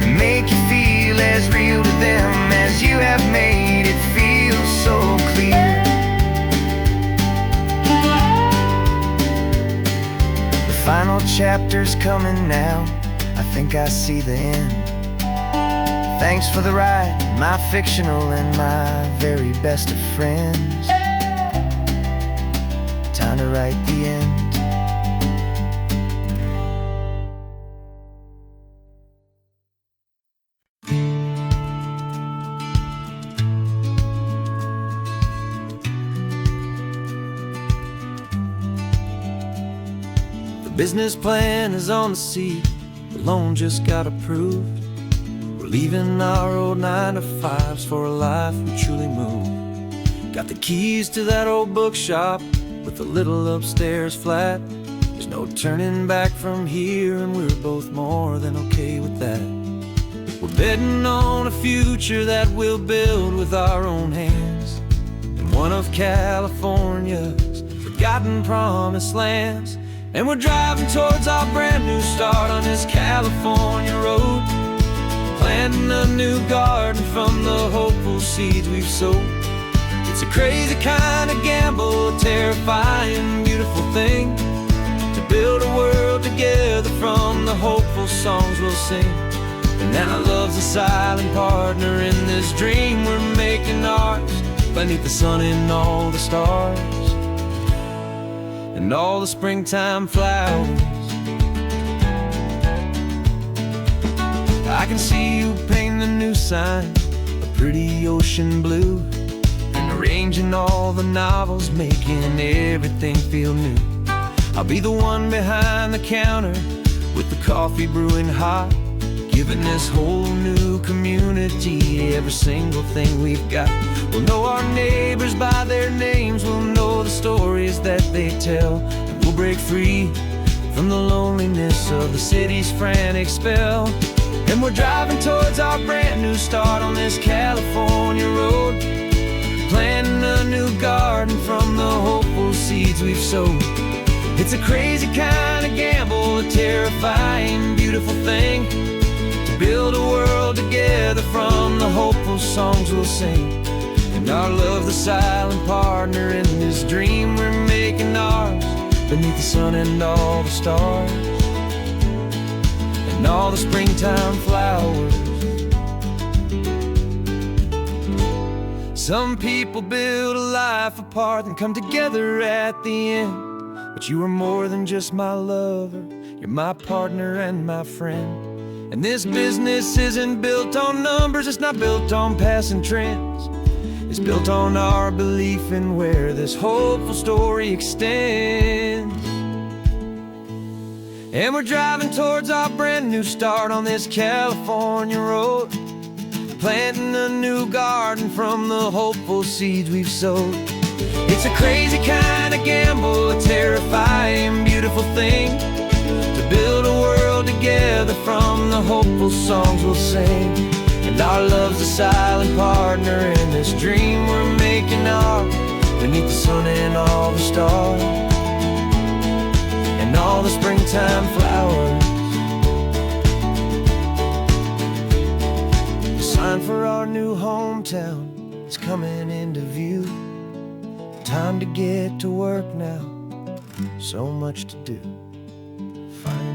and make you feel as real to them as you have made it feel so clear. The final chapter's coming now, I think I see the end. Thanks for the ride, my fictional and my very best of friends. Time to write the end. Business plan is on the seat, the loan just got approved. We're leaving our old 9-to-5s for a life we truly move. Got the keys to that old bookshop with a little upstairs flat. There's no turning back from here, and we're both more than okay with that. We're betting on a future that we'll build with our own hands, in one of California's forgotten promised lands. And we're driving towards our brand new start on this California road, planting a new garden from the hopeful seeds we've sowed. It's a crazy kind of gamble, a terrifying, beautiful thing, to build a world together from the hopeful songs we'll sing. And now love's a silent partner in this dream we're making ours, beneath the sun and all the stars and all the springtime flowers. I can see you painting a new sign, a pretty ocean blue, and arranging all the novels, making everything feel new. I'll be the one behind the counter with the coffee brewing hot, giving this whole new community every single thing we've got. We'll know our neighbors by their names, we'll know the stories that they tell, and we'll break free from the loneliness of the city's frantic spell. And we're driving towards our brand new start on this California road, planting a new garden from the hopeful seeds we've sowed. It's a crazy kind of gamble, a terrifying, beautiful thing, to build a world together from the hopeful songs we'll sing. And our love, the silent partner in this dream we're making ours, beneath the sun and all the stars and all the springtime flowers. Some people build a life apart and come together at the end, but you are more than just my lover, you're my partner and my friend. And this business isn't built on numbers, it's not built on passing trends. It's built on our belief in where this hopeful story extends. And we're driving towards our brand new start on this California road, planting a new garden from the hopeful seeds we've sowed. It's a crazy kind of gamble, a terrifying, beautiful thing, to build a world together from the hopeful songs we'll sing. And our love's a silent partner in this dream we're making our, beneath the sun and all the stars and all the springtime flowers. The sign for our new hometown is coming into view. Time to get to work now, so much to do. Find